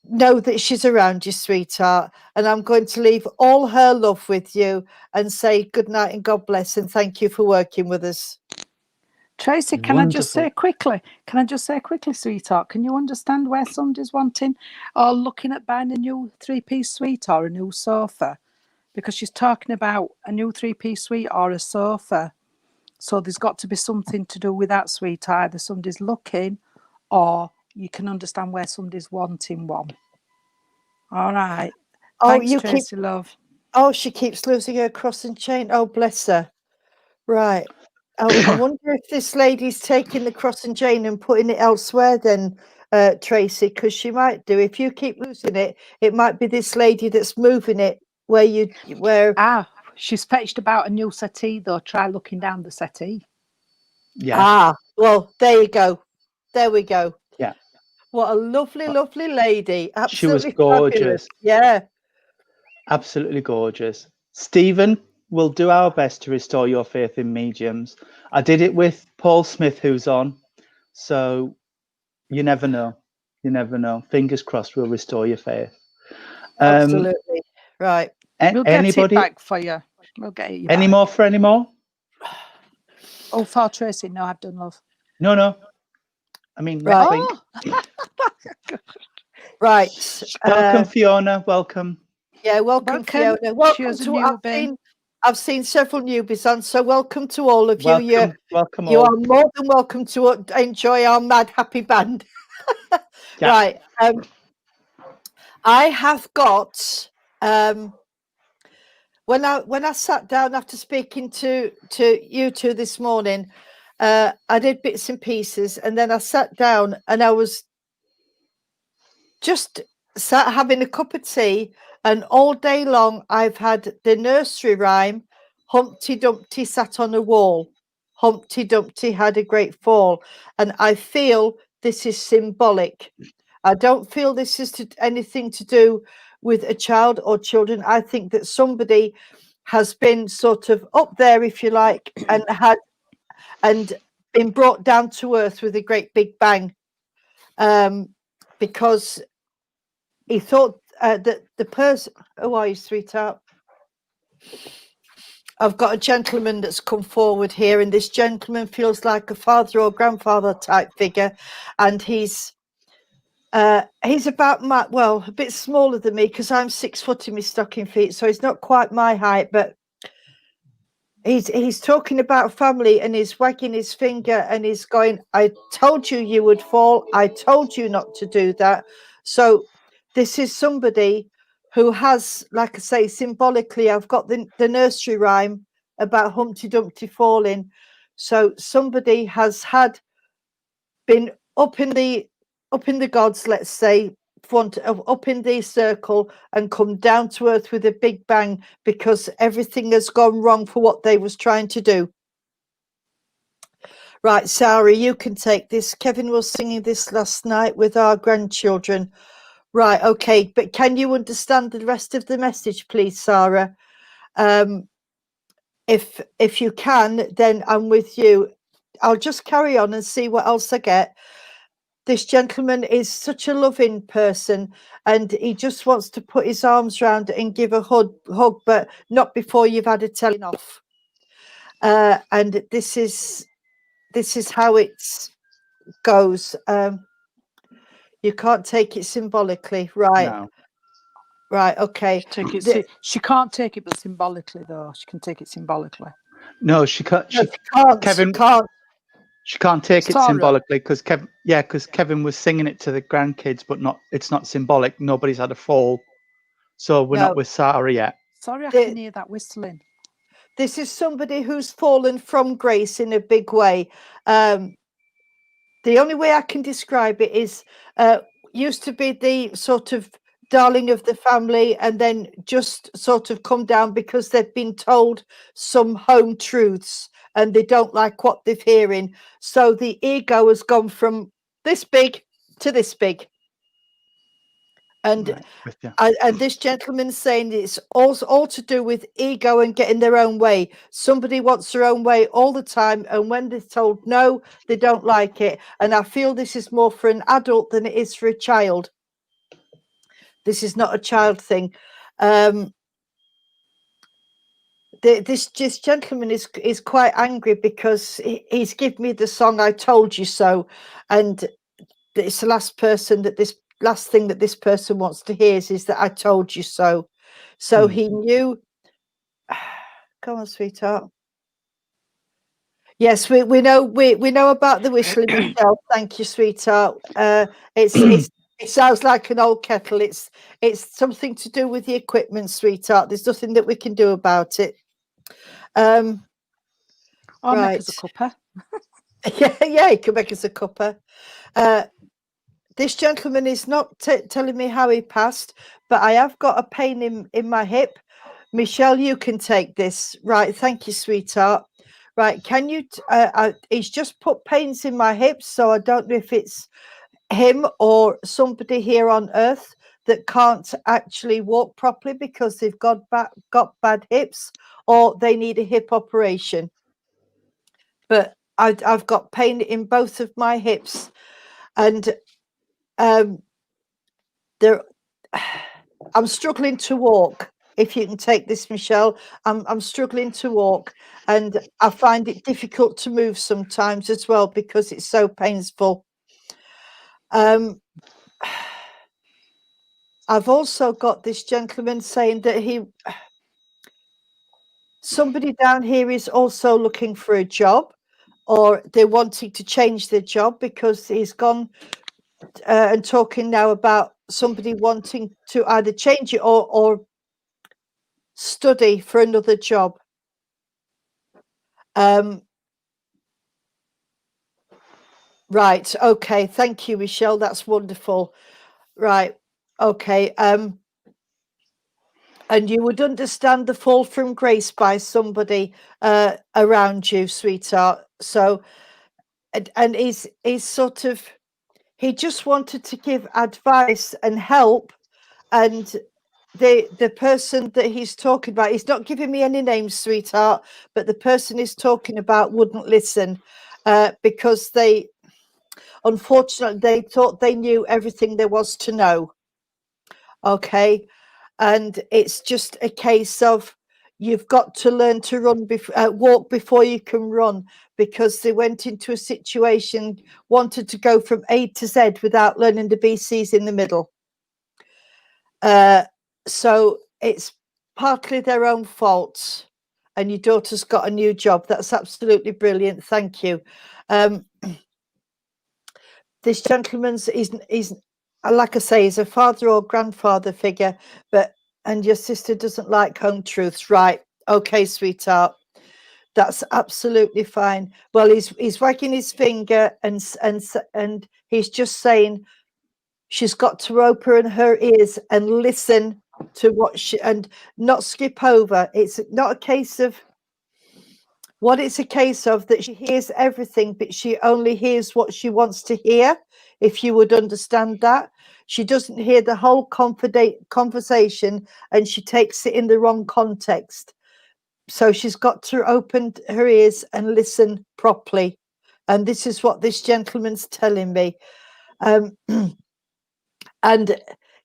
[SPEAKER 1] know that she's around you, sweetheart. And I'm going to leave all her love with you and say good night and God bless, and thank you for working with us.
[SPEAKER 2] Tracy, can I just say quickly, sweetheart, can you understand where somebody's wanting or looking at buying a new 3-piece suite or a new sofa? Because she's talking about a new 3-piece suite or a sofa. So there's got to be something to do with that, suite. Either somebody's looking, or you can understand where somebody's wanting one. All right.
[SPEAKER 1] Oh,
[SPEAKER 2] Thanks, Tracy, love.
[SPEAKER 1] Oh, she keeps losing her cross and chain. Oh, bless her. Right. Oh, I wonder if this lady's taking the cross and chain and putting it elsewhere then, Tracy, because she might do. If you keep losing it, it might be this lady that's moving it where.
[SPEAKER 2] She's fetched about a new settee, though. Try looking down the settee.
[SPEAKER 3] Yeah.
[SPEAKER 1] Well, there you go. There we go.
[SPEAKER 3] Yeah.
[SPEAKER 1] What a lovely, lovely lady. Absolutely
[SPEAKER 3] she was gorgeous.
[SPEAKER 1] Fabulous. Yeah.
[SPEAKER 3] Absolutely gorgeous. Stephen, we'll do our best to restore your faith in mediums. I did it with Paul Smith, who's on. So you never know. You never know. Fingers crossed we'll restore your faith.
[SPEAKER 1] Absolutely. Right.
[SPEAKER 2] We'll get it back for you. We'll get it
[SPEAKER 3] any
[SPEAKER 2] back.
[SPEAKER 3] more for any more?
[SPEAKER 2] Oh, for Tracy, no, I've done, love.
[SPEAKER 3] No. I mean,
[SPEAKER 1] right. Right.
[SPEAKER 3] Welcome, Fiona. Welcome.
[SPEAKER 1] Yeah, welcome Fiona. Welcome to I've seen several newbies on, so welcome to all of you.
[SPEAKER 3] Welcome
[SPEAKER 1] you
[SPEAKER 3] all.
[SPEAKER 1] are more than welcome to enjoy our mad happy band. Right. I have got when I sat down after speaking to you two this morning, I did bits and pieces, and then I sat down and I was just sat having a cup of tea, and all day long I've had the nursery rhyme, Humpty Dumpty sat on a wall, Humpty Dumpty had a great fall. And I feel this is symbolic. I don't feel this is anything to do with a child or children. I think that somebody has been sort of up there, if you like, and been brought down to earth with a great big bang, because he thought that the person. Who are you, sweetheart? I've got a gentleman that's come forward here, and this gentleman feels like a father or grandfather type figure, and he's about a bit smaller than me, because I'm 6 foot in my stocking feet, so he's not quite my height, but he's talking about family, and he's wagging his finger, and he's going, I told you you would fall, I told you not to do that. So this is somebody who has, like I say, symbolically, I've got the nursery rhyme about Humpty Dumpty falling. So somebody has been up in the gods, let's say, up in the circle, and come down to earth with a big bang, because everything has gone wrong for what they was trying to do. Right, Sarah, you can take this. Kevin was singing this last night with our grandchildren. Right, okay, but can you understand the rest of the message, please, Sarah? If you can, then I'm with you. I'll just carry on and see what else I get. This gentleman is such a loving person, and he just wants to put his arms around and give a hug, but not before you've had a telling off. And this is how it goes. You can't take it symbolically, right?
[SPEAKER 3] No.
[SPEAKER 1] Right, okay.
[SPEAKER 2] She can't take it, but symbolically, though. She can take it symbolically.
[SPEAKER 3] No, she can't.
[SPEAKER 1] No, she can't.
[SPEAKER 3] Kevin,
[SPEAKER 1] she can't.
[SPEAKER 3] She can't take it
[SPEAKER 2] Sarah.
[SPEAKER 3] symbolically because Kevin was singing it to the grandkids, but it's not symbolic. Nobody's had a fall, so we're not with Sarah yet.
[SPEAKER 2] Sorry, I can hear that whistling.
[SPEAKER 1] This is somebody who's fallen from grace in a big way. The only way I can describe it is used to be the sort of darling of the family, and then just sort of come down because they've been told some home truths and they don't like what they're hearing. So the ego has gone from this big to this big. And and this gentleman's saying it's all to do with ego and getting their own way. Somebody wants their own way all the time, and when they're told no, they don't like it. And I feel this is more for an adult than it is for a child. This is not a child thing. This gentleman is quite angry because he's given me the song "I Told You So," and it's the last thing that this person wants to hear is that I told you so. So he knew. Come on, sweetheart. Yes, we know about the whistling, Michelle. Thank you, sweetheart. It sounds like an old kettle. It's something to do with the equipment, sweetheart. There's nothing that we can do about it.
[SPEAKER 2] I'll make us a cuppa.
[SPEAKER 1] yeah, he can make us a cuppa. This gentleman is not telling me how he passed, but I have got a pain in my hip. Michelle, you can take this. Right, thank you, sweetheart. Right, can you? He's just put pains in my hips, so I don't know if it's him or somebody here on earth that can't actually walk properly because they've got bad hips, or they need a hip operation. But I've got pain in both of my hips, and I'm struggling to walk. If you can take this, Michelle, I'm struggling to walk, and I find it difficult to move sometimes as well because it's so painful. I've also got this gentleman saying that somebody down here is also looking for a job, or they're wanting to change their job, because he's gone and talking now about somebody wanting to either change it or study for another job. Right, okay, thank you, Michelle, that's wonderful. Right, okay. And you would understand the fall from grace by somebody around you, sweetheart. So and he's sort of, he just wanted to give advice and help, and the person that he's talking about, he's not giving me any names, sweetheart, but the person he's talking about wouldn't listen because they, unfortunately, they thought they knew everything there was to know. Okay. And it's just a case of you've got to learn to walk before you can run, because they went into a situation, wanted to go from A to Z without learning the BCs in the middle. So it's partly their own fault. And your daughter's got a new job. That's absolutely brilliant. Thank you. This gentleman's he's like I say, he's a father or grandfather figure, and your sister doesn't like home truths, right? Okay, sweetheart, that's absolutely fine. Well, he's wagging his finger and he's just saying she's got to open her ears and listen to what she, and not skip over. It's not a case of what it's a case of that she hears everything, but she only hears what she wants to hear. If you would understand that, she doesn't hear the whole conversation, and she takes it in the wrong context. So she's got to open her ears and listen properly. And this is what this gentleman's telling me. And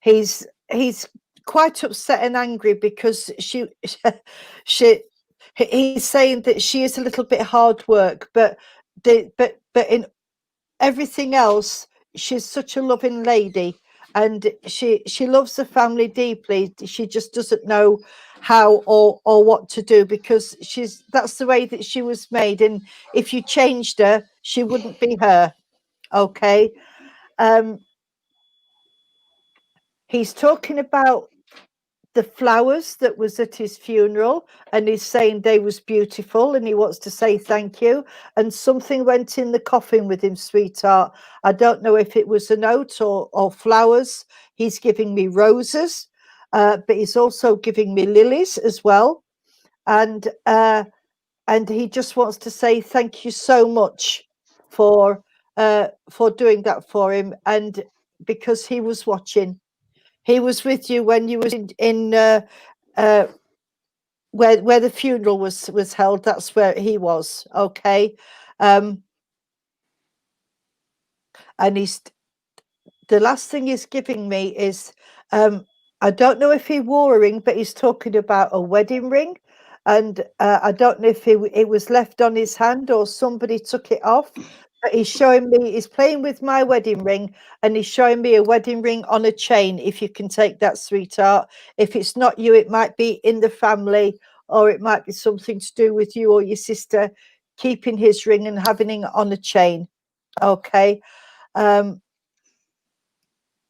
[SPEAKER 1] he's quite upset and angry because he's saying that she is a little bit hard work, but in everything else, she's such a loving lady, and she loves the family deeply. She just doesn't know how or what to do, because that's the way that she was made, and if you changed her, she wouldn't be her. Okay. He's talking about the flowers that was at his funeral, and he's saying they was beautiful, and he wants to say thank you. And something went in the coffin with him, sweetheart. I don't know if it was a note or flowers. He's giving me roses, but he's also giving me lilies as well. And he just wants to say thank you so much for doing that for him, and because he was watching. He was with you when you was in where the funeral was held. That's where he was. Okay. And he's the last thing he's giving me is I don't know if he wore a ring, but he's talking about a wedding ring. And I don't know if it was left on his hand or somebody took it off. But he's showing me, he's playing with my wedding ring, and he's showing me a wedding ring on a chain, if you can take that, sweetheart. If it's not you, it might be in the family, or it might be something to do with you or your sister keeping his ring and having it on a chain. Okay.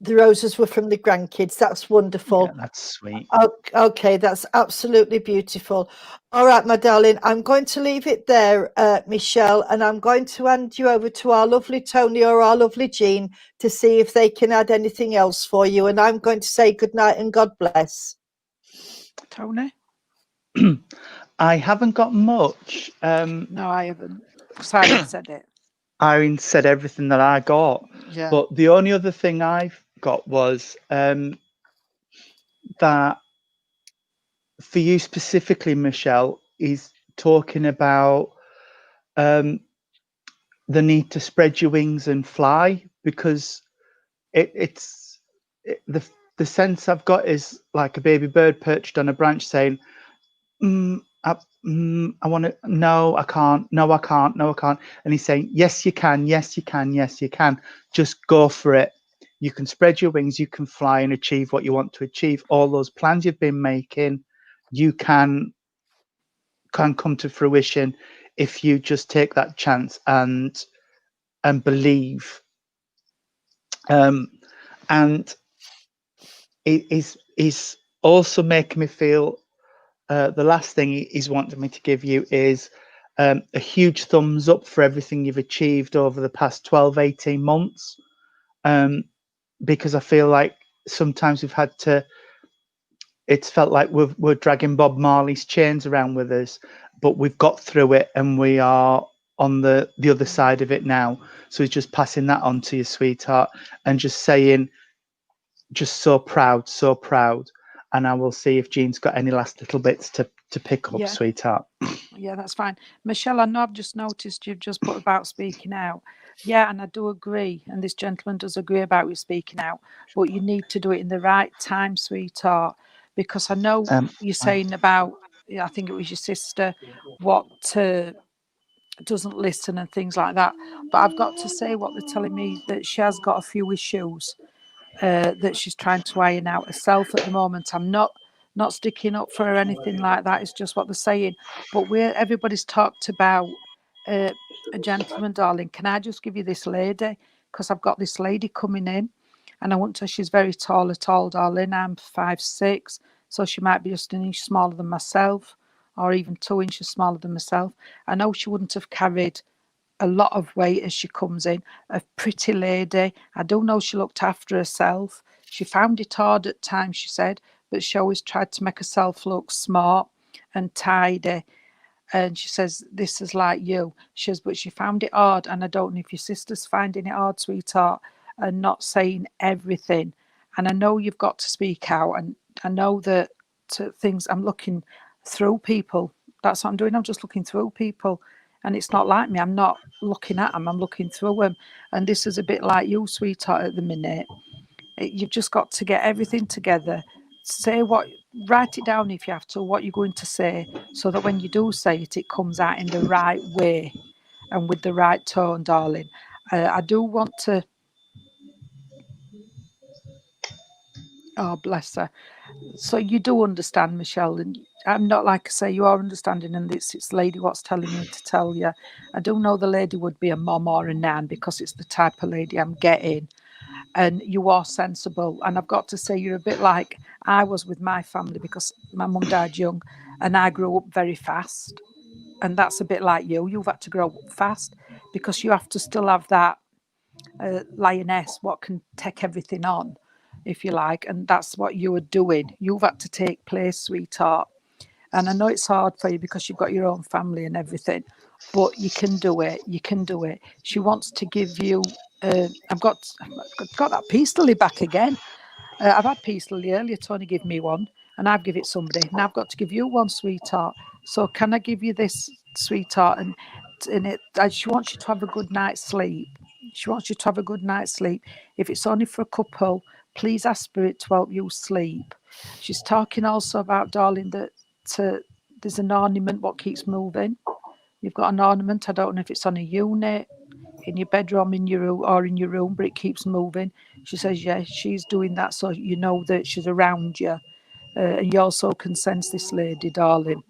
[SPEAKER 1] The roses were from the grandkids. That's wonderful.
[SPEAKER 3] Yeah, that's sweet.
[SPEAKER 1] Okay, that's absolutely beautiful. All right, my darling, I'm going to leave it there, Michelle, and I'm going to hand you over to our lovely Tony or our lovely Jean to see if they can add anything else for you. And I'm going to say good night and God bless.
[SPEAKER 2] Tony?
[SPEAKER 3] I haven't got much.
[SPEAKER 2] No, I haven't. Simon said it.
[SPEAKER 3] Irene said everything that I got.
[SPEAKER 2] Yeah.
[SPEAKER 3] But the only other thing I've got was that for you specifically, Michelle, is talking about the need to spread your wings and fly, because the sense I've got is like a baby bird perched on a branch saying, I want to, no, I can't, no, I can't, no, I can't. And he's saying, yes, you can, yes, you can, yes, you can. Just go for it. You can spread your wings, you can fly and achieve what you want to achieve. All those plans you've been making, you can come to fruition if you just take that chance and believe. And it is also making me feel the last thing he's wanted me to give you is a huge thumbs up for everything you've achieved over the past 12, 18 months. Because I feel like sometimes we've had to, it's felt like we're dragging Bob Marley's chains around with us, but we've got through it and we are on the other side of it now. So he's just passing that on to you, sweetheart, and just saying, just so proud, so proud. and I will see if Jean's got any last little bits to pick up,
[SPEAKER 2] Yeah.
[SPEAKER 3] sweetheart.
[SPEAKER 2] Yeah, that's fine. Michelle, I know I've just noticed you've just put about speaking out. Yeah, and I do agree. And this gentleman does agree about you speaking out. But you need to do it in the right time, sweetheart. Because I know you're saying about, I think it was your sister, what doesn't listen and things like that. But I've got to say what they're telling me, that she has got a few issues that she's trying to iron out herself at the moment. I'm not sticking up for her or anything like that. It's just what they're saying. But everybody's talked about a gentleman, darling. Can I just give you this lady? Because I've got this lady coming in, and I want to. She's very tall at all, darling. I'm 5'6", so she might be just an inch smaller than myself, or even 2 inches smaller than myself. I know she wouldn't have carried a lot of weight as she comes in. A pretty lady. I don't know, she looked after herself. She found it hard at times, she said, but she always tried to make herself look smart and tidy. And she says, this is like you. She says, but she found it hard. And I don't know if your sister's finding it hard, sweetheart, and not saying everything. And I know you've got to speak out. And I know that things, I'm looking through people. That's what I'm doing. I'm just looking through people. And it's not like me. I'm not looking at them. I'm looking through them. And this is a bit like you, sweetheart, at the minute. You've just got to get everything together. Write it down if you have to, what you're going to say, so that when you do say it, it comes out in the right way and with the right tone, darling. I do want to. Oh, bless her. So you do understand, Michelle, and I'm not, like I say, you are understanding, and it's lady what's telling me to tell you. I do know the lady would be a mom or a nan, because it's the type of lady I'm getting. And you are sensible. And I've got to say, you're a bit like I was with my family, because my mum died young and I grew up very fast. And that's a bit like you. You've had to grow up fast, because you have to still have that lioness, what can take everything on, if you like. And that's what you are doing. You've had to take place, sweetheart. And I know it's hard for you because you've got your own family and everything, but you can do it. You can do it. She wants to give you. I've got that peace lily back again. I've had peace lily earlier. Tony gave me one, and I've given it somebody. Now I've got to give you one, sweetheart. So can I give you this, sweetheart? She wants you to have a good night's sleep. She wants you to have a good night's sleep. If it's only for a couple, please ask Spirit to help you sleep. She's talking also about, darling, that there's an ornament what keeps moving. You've got an ornament. I don't know if it's on a unit, in your bedroom, in your room, or in your room, but it keeps moving. She says, yeah, she's doing that, so you know that she's around you. And you also can sense this lady, darling.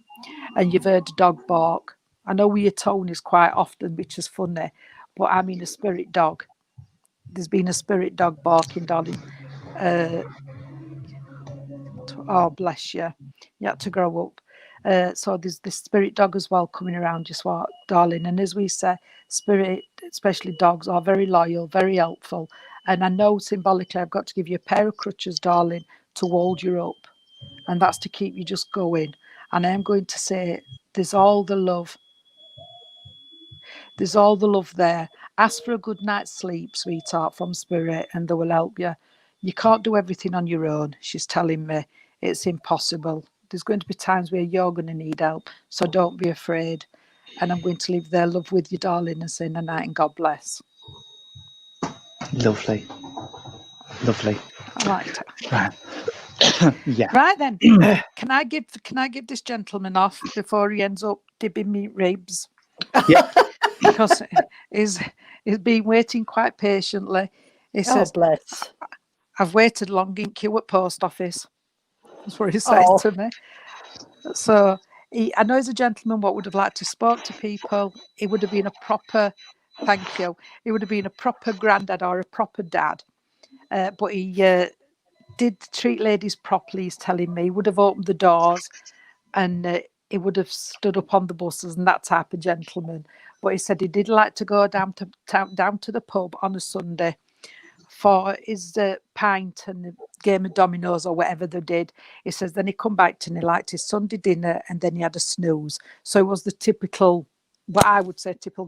[SPEAKER 2] And you've heard a dog bark. I know your tone is quite often, which is funny, but I mean a spirit dog. There's been a spirit dog barking, darling. Oh, bless you. You had to grow up. So there's this spirit dog as well coming around you, darling. And as we say, spirit, especially dogs, are very loyal, very helpful. And I know symbolically I've got to give you a pair of crutches, darling, to hold you up. And that's to keep you just going. And I am going to say, there's all the love. There's all the love there. Ask for a good night's sleep, sweetheart, from Spirit, and they will help you. You can't do everything on your own, she's telling me. It's impossible. There's going to be times where you're going to need help, so don't be afraid. And I'm going to leave their love with you, darling, and say good night and God bless.
[SPEAKER 3] Lovely. Lovely.
[SPEAKER 2] I like that.
[SPEAKER 3] Right. Yeah.
[SPEAKER 2] Right then. Can I give this gentleman off before he ends up dipping me ribs?
[SPEAKER 3] Yeah.
[SPEAKER 2] Because he's been waiting quite patiently. He says,
[SPEAKER 1] bless.
[SPEAKER 2] I've waited long in queue at post office. That's what he said to me. So I know he's a gentleman what would have liked to spoke to people. He would have been a proper, thank you, he would have been a proper granddad or a proper dad. But he did treat ladies properly, he's telling me. He would have opened the doors, and he would have stood up on the buses and that type of gentleman. But he said he did like to go down to the pub on a Sunday for his pint and a game of dominoes or whatever they did. He says then he come back to and he liked his Sunday dinner, and then he had a snooze. So it was the typical, what I would say, typical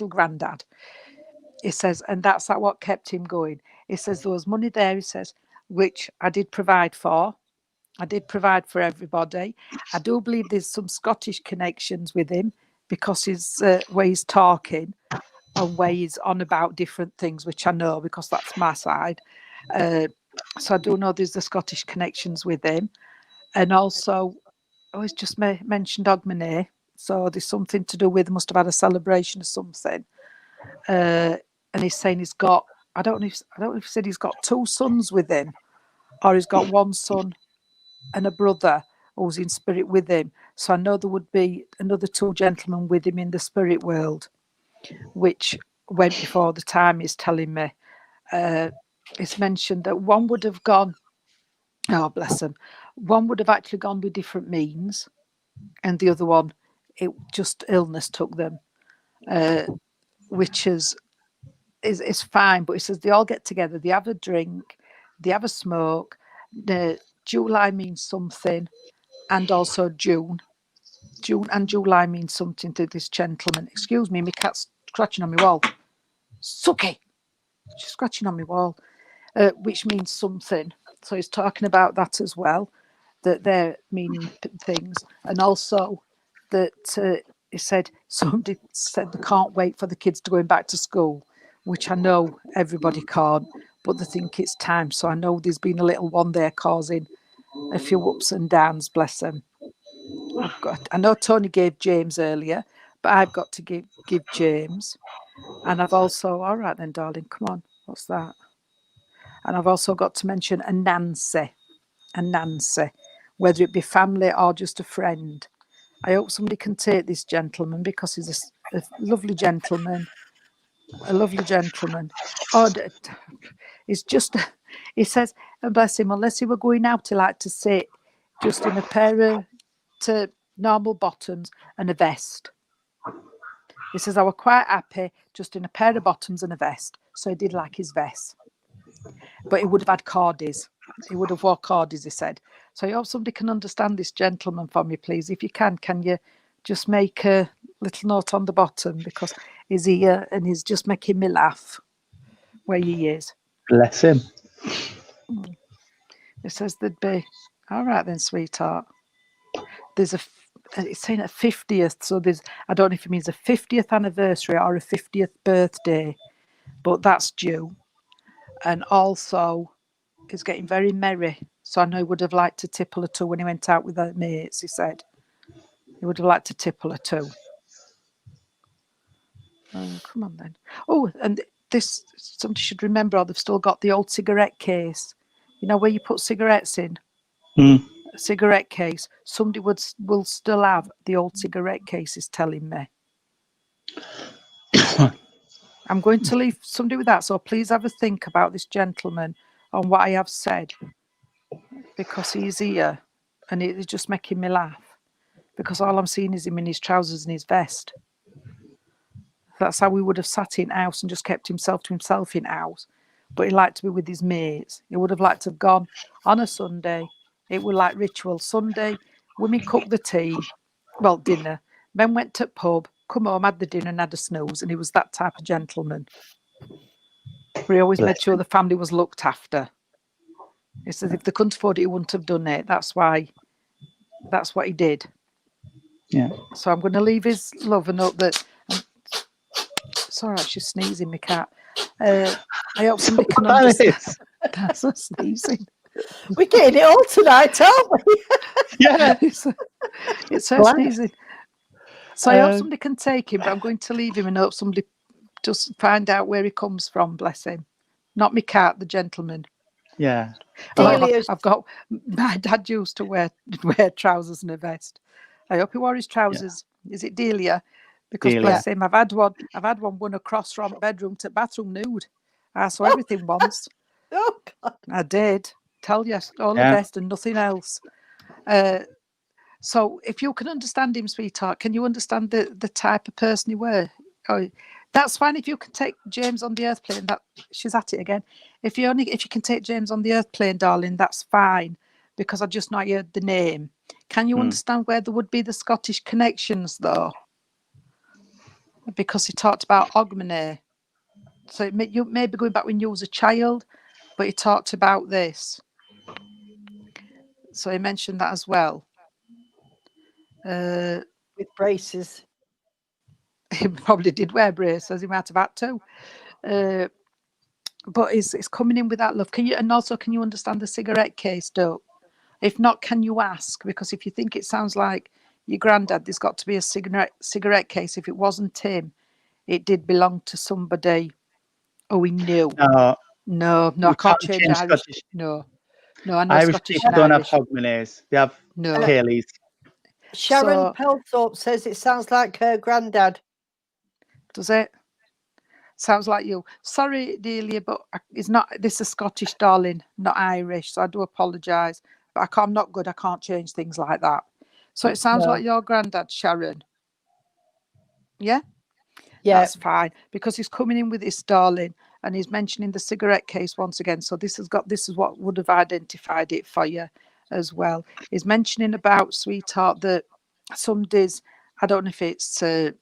[SPEAKER 2] granddad. He says, and that's what kept him going. He says there was money there, he says, which I did provide for. I did provide for everybody. I do believe there's some Scottish connections with him because his way he's talking and way he's on about different things, which I know because that's my side. So I do know there's the Scottish connections with him. And also, he's just mentioned Ogmanay. So there's something to do with, must have had a celebration or something. And he's saying he's got, I don't know if he said he's got 2 sons with him or he's got 1 son and a brother who's in spirit with him. So I know there would be another 2 gentlemen with him in the spirit world, which went before the time, he's telling me. It's mentioned that one would have gone, oh bless them, one would have actually gone with different means, and the other one, it just illness took them, which is fine. But he says they all get together, they have a drink, they have a smoke. The July means something, and also June and July means something to this gentleman. Excuse me, my cat's scratching on my wall. Sucky, she's scratching on my wall, which means something. So he's talking about that as well, that they're meaning things, and also that he said somebody said they can't wait for the kids to going back to school, which I know everybody can't, but they think it's time. So I know there's been a little one there causing a few ups and downs, bless them. I know Tony gave James earlier, but I've got to give James. And I've also, all right then, darling, come on, what's that? And I've also got to mention a Nancy, whether it be family or just a friend. I hope somebody can take this gentleman because he's a lovely gentleman, Oh, it's just, he says, and bless him, unless he were going out, he liked to sit just in a pair of normal bottoms and a vest. He says, I were quite happy just in a pair of bottoms and a vest. So he did like his vest. But he would have had cardies. He would have wore cardies, he said. So I hope somebody can understand this gentleman for me, please. If you can you just make a little note on the bottom, because he's here and he's just making me laugh where he is.
[SPEAKER 3] Bless him.
[SPEAKER 2] It says there'd be, all right then, sweetheart. There's it's saying a 50th, so there's, I don't know if it means a 50th anniversary or a 50th birthday, but that's due. And also, he's getting very merry. So I know he would have liked to tipple or 2 when he went out with her mates, he said. He would have liked to tipple or 2. Come on then. Oh, and this, somebody should remember, they've still got the old cigarette case. You know, where you put cigarettes in? A cigarette case. Somebody will still have the old cigarette cases, telling me. I'm going to leave somebody with that, so please have a think about this gentleman on what I have said, because he's here and it's just making me laugh, because all I'm seeing is him in his trousers and his vest. That's how he would have sat in house and just kept himself to himself in house, but he liked to be with his mates. He would have liked to have gone on a Sunday. It was like ritual. Sunday, women cooked the tea, well, dinner, men went to pub, come home, had the dinner and had a snooze, and he was that type of gentleman. He always made sure the family was looked after. He says if they couldn't afford it, he wouldn't have done it. That's what he did.
[SPEAKER 3] Yeah. So
[SPEAKER 2] I'm going to leave his love a note that. It's all right, she's sneezing, my cat. I hope somebody can understand. That's a sneezing.
[SPEAKER 1] We're getting it all tonight, aren't we?
[SPEAKER 3] Yeah.
[SPEAKER 2] It's her sneezing. So I hope somebody can take him, but I'm going to leave him and hope somebody just find out where he comes from, bless him. Not my cat, the gentleman.
[SPEAKER 3] Yeah.
[SPEAKER 2] I've got, my dad used to wear trousers and a vest. I hope he wore his trousers. Yeah. Is it Delia? Because Delia. Bless him, I've had one across from bedroom to bathroom nude. I saw everything once.
[SPEAKER 1] Oh God.
[SPEAKER 2] I did. Tell you, all the vest and nothing else. So if you can understand him, sweetheart, can you understand the type of person he were? Oh, that's fine if you can take James on the earth plane. That she's at it again. If you can take James on the earth plane, darling, that's fine, because I just not heard the name. Can you understand where there would be the Scottish connections though? Because he talked about Ogmanay. So you may be going back when you was a child, but he talked about this. So he mentioned that as well.
[SPEAKER 1] With braces.
[SPEAKER 2] He probably did wear braces. He might have had to. But it's coming in with that love. Can you understand the cigarette case, though? If not, can you ask? Because if you think it sounds like your granddad, there's got to be a cigarette case. If it wasn't him, it did belong to somebody. Oh, we knew. No, I
[SPEAKER 3] You
[SPEAKER 2] can't
[SPEAKER 3] can't
[SPEAKER 2] change
[SPEAKER 3] change
[SPEAKER 2] Irish.
[SPEAKER 3] Scottish.
[SPEAKER 2] No, I know
[SPEAKER 3] Irish
[SPEAKER 2] Scottish
[SPEAKER 3] people
[SPEAKER 2] and
[SPEAKER 3] don't have
[SPEAKER 2] Irish.
[SPEAKER 3] Hogmanay. They have
[SPEAKER 2] No.
[SPEAKER 3] Cayleys.
[SPEAKER 1] Sharon
[SPEAKER 2] So-
[SPEAKER 1] Pelthorpe says it sounds like her granddad.
[SPEAKER 2] Does it? Sounds like you. Sorry, Delia, but it's not. This is Scottish, darling, not Irish. So I do apologise, but I'm not good. I can't change things like that. So it sounds
[SPEAKER 1] No.
[SPEAKER 2] like your granddad, Sharon. Yeah,
[SPEAKER 1] Yeah.
[SPEAKER 2] that's fine because he's coming in with this, darling, and he's mentioning the cigarette case once again. So this is what would have identified it for you as well. He's mentioning about, sweetheart, that some days, I don't know if it's a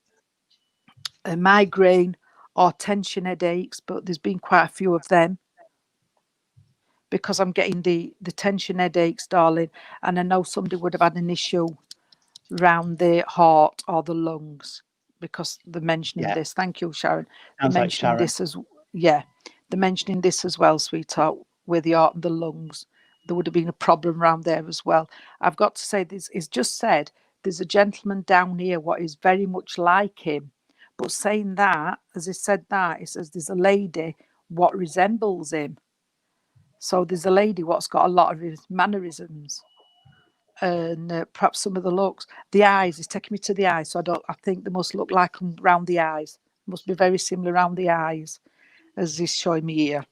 [SPEAKER 2] migraine or tension headaches, but there's been quite a few of them because I'm getting the tension headaches, darling, and I know somebody would have had an issue round the heart or the lungs because they're mentioning
[SPEAKER 3] Yeah.
[SPEAKER 2] this. Thank you, Sharon.
[SPEAKER 3] Sounds
[SPEAKER 2] They're
[SPEAKER 3] like
[SPEAKER 2] mentioning
[SPEAKER 3] Sharon.
[SPEAKER 2] this as they're mentioning this as well, sweetheart, with the heart and the lungs. There would have been a problem around there as well. I've got to say, this is just said there's a gentleman down here what is very much like him. But saying that, as he said that, he says there's a lady what resembles him. So there's a lady what's got a lot of his mannerisms and perhaps some of the looks. The eyes, he's taking me to the eyes, so I think they must look like him round the eyes. Must be very similar around the eyes as he's showing me here.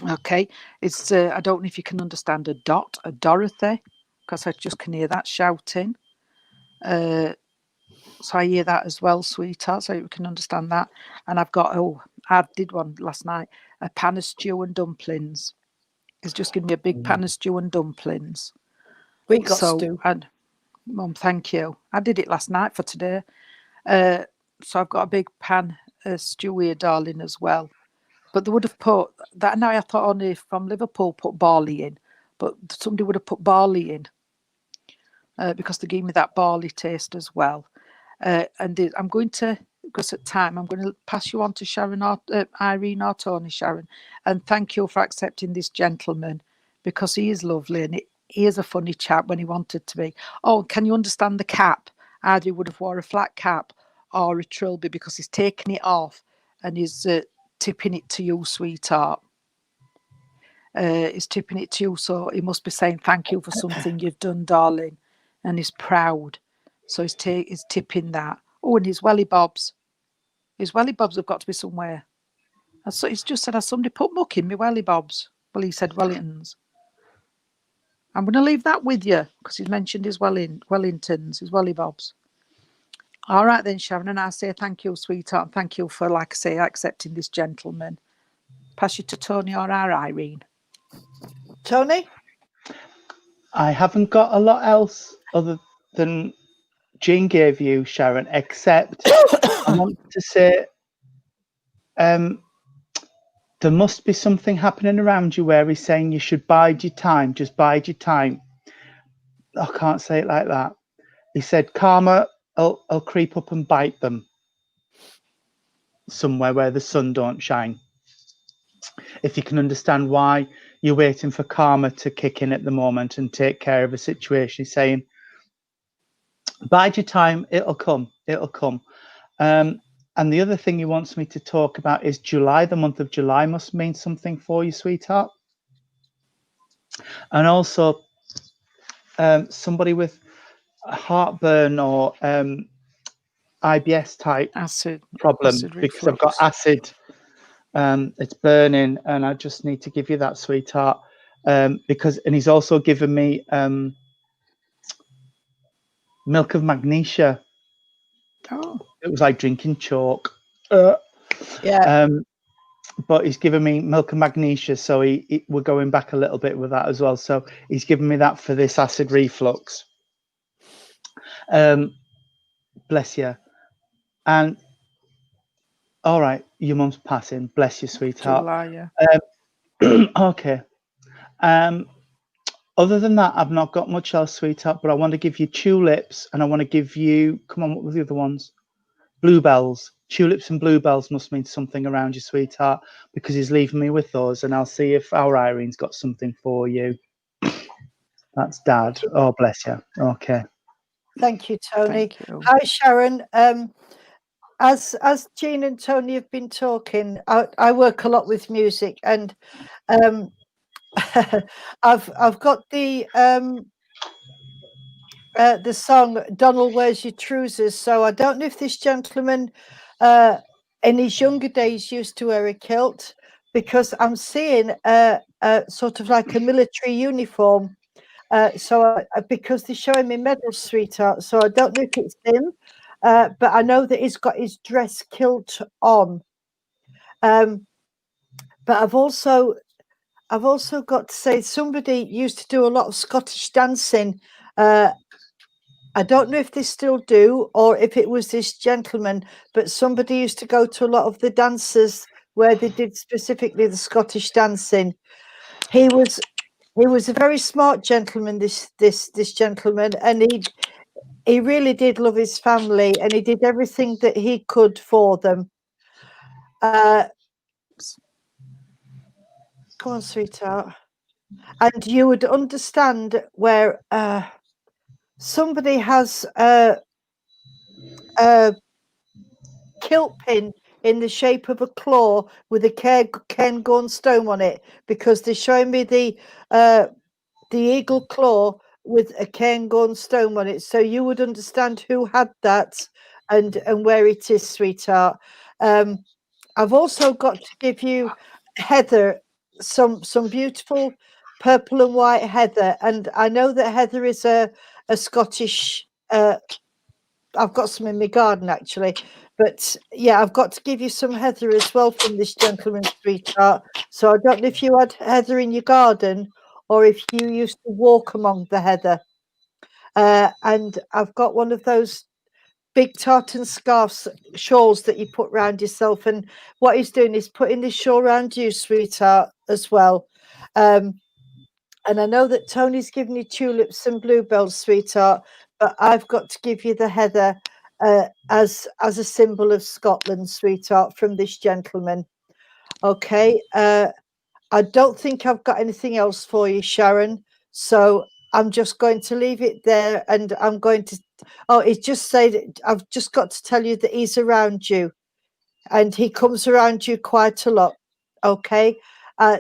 [SPEAKER 2] Okay, it's I don't know if you can understand a Dorothy, because I just can hear that shouting. So I hear that as well, sweetheart, so you can understand that. And I've got, I did one last night, a pan of stew and dumplings. He's just given me a big pan of stew and dumplings.
[SPEAKER 1] We got
[SPEAKER 2] So,
[SPEAKER 1] stew.
[SPEAKER 2] and Mum, thank you. I did it last night for today. So I've got a big pan of stew here, darling, as well. But they would have put that. Now I thought only from Liverpool put barley in, but somebody would have put barley in because they gave me that barley taste as well. And I'm going to, because at time, I'm going to pass you on to Sharon or Irene or Tony, Sharon. And thank you for accepting this gentleman because he is lovely and he is a funny chap when he wanted to be. Oh, can you understand the cap? Either he would have wore a flat cap or a trilby because he's taking it off and he's tipping it to you, sweetheart. He's tipping it to you, so he must be saying thank you for something you've done, darling, and he's proud. So he's tipping that. Oh, and his welly bobs. His welly bobs have got to be somewhere. So he's just said, has somebody put muck in my welly bobs? Well, he said Wellingtons. I'm going to leave that with you because he's mentioned his Wellingtons, his welly bobs. All right then, Sharon, and I say thank you, sweetheart. Thank you for, like I say, accepting this gentleman. Pass you to Tony or our Irene.
[SPEAKER 1] Tony?
[SPEAKER 3] I haven't got a lot else other than Jean gave you, Sharon, except I want to say there must be something happening around you where he's saying you should bide your time, just bide your time. I can't say it like that. He said karma will creep up and bite them somewhere where the sun don't shine. If you can understand why you're waiting for karma to kick in at the moment and take care of a situation, he's saying, bide your time, it'll come. And the other thing he wants me to talk about is July. The month of July must mean something for you, sweetheart. And also somebody with heartburn or IBS type problem because I've got acid. It's burning, and I just need to give you that, sweetheart. And he's also given me milk of magnesia.
[SPEAKER 2] Oh,
[SPEAKER 3] it was like drinking chalk.
[SPEAKER 1] Yeah.
[SPEAKER 3] But he's given me milk of magnesia, so we're going back a little bit with that as well. So he's given me that for this acid reflux. Bless you. And all right, your mum's passing. Bless you, sweetheart.
[SPEAKER 2] July, yeah.
[SPEAKER 3] Okay. Other than that, I've not got much else, sweetheart, but I want to give you tulips and I want to give you, come on, what were the other ones? Bluebells. Tulips and bluebells must mean something around you, sweetheart, because he's leaving me with those, and I'll see if our Irene's got something for you. That's Dad. Oh, bless you. Okay.
[SPEAKER 1] Thank you, Tony.
[SPEAKER 2] Thank you.
[SPEAKER 1] Hi, Sharon. As Jean and Tony have been talking, I work a lot with music, and I've got the song "Donald Wears Your Trousers." So I don't know if this gentleman in his younger days used to wear a kilt, because I'm seeing sort of like a military uniform. Because they're showing me medals, sweetheart. So I don't know if it's him, but I know that he's got his dress kilt on. But I've also got to say, somebody used to do a lot of Scottish dancing. I don't know if they still do or if it was this gentleman, but somebody used to go to a lot of the dances where they did specifically the Scottish dancing. He was a very smart gentleman, this gentleman, and he really did love his family, and he did everything that he could for them. Come on, sweetheart. And you would understand where somebody has a kilt pin in the shape of a claw with a Cairngorm stone on it, because they're showing me the eagle claw with a Cairngorm stone on it, so you would understand who had that and where it is, sweetheart. I've also got to give you heather, some beautiful purple and white heather, and I know that heather is a Scottish. I've got some in my garden actually, but yeah, I've got to give you some heather as well from this gentleman, sweetheart. So I don't know if you had heather in your garden or if you used to walk among the heather. And I've got one of those big tartan scarves, shawls that you put round yourself. And what he's doing is putting this shawl around you, sweetheart, as well. And I know that Tony's given you tulips and bluebells, sweetheart, but I've got to give you the heather as a symbol of Scotland, sweetheart, from this gentleman. Okay. I don't think I've got anything else for you, Sharon. So I'm just going to leave it there, and I'm going to. Oh, it just said I've just got to tell you that he's around you, and he comes around you quite a lot. Okay.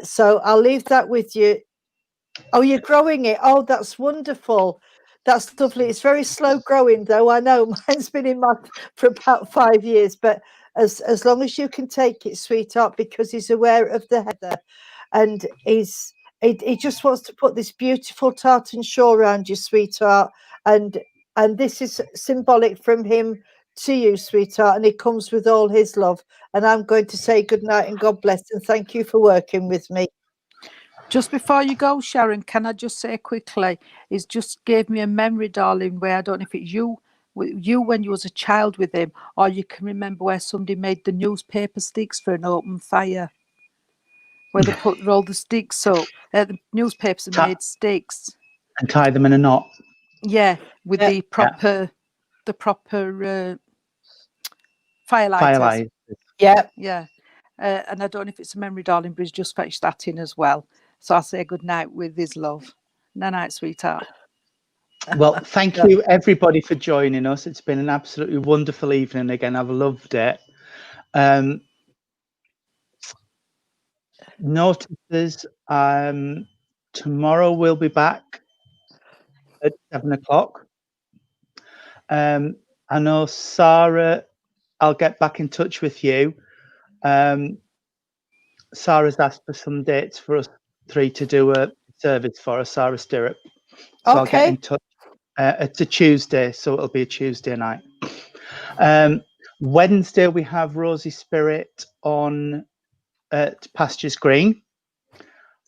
[SPEAKER 1] So I'll leave that with you. Oh, you're growing it. Oh, that's wonderful. That's lovely. It's very slow growing, though. I know mine's been in my for about 5 years, but as long as you can take it, sweetheart, because he's aware of the heather, and he just wants to put this beautiful tartan shawl around you, sweetheart, and this is symbolic from him to you, sweetheart, and it comes with all his love. And I'm going to say good night and God bless, and thank you for working with me.
[SPEAKER 2] Just before you go, Sharon, can I just say quickly, it just gave me a memory, darling, where I don't know if it's you when you was a child with him, or you can remember where somebody made the newspaper sticks for an open fire, where they put all the sticks up. The newspapers are made sticks.
[SPEAKER 3] And tie them in a knot.
[SPEAKER 2] Yeah, with the proper firelighters. Yeah. And I don't know if it's a memory, darling, but he's just fetched that in as well. So I'll say good night with his love. Night, sweetheart.
[SPEAKER 3] Well, thank you everybody for joining us. It's been an absolutely wonderful evening again. I've loved it. Notices, tomorrow we'll be back at 7 o'clock. I know Sarah, I'll get back in touch with you. Sarah's asked for some dates for us three to do a service for us, Sarah Stirrup. So I'll get in touch. It's a Tuesday, so it'll be a Tuesday night. Wednesday we have Rosie Spirit on at Pastures Green.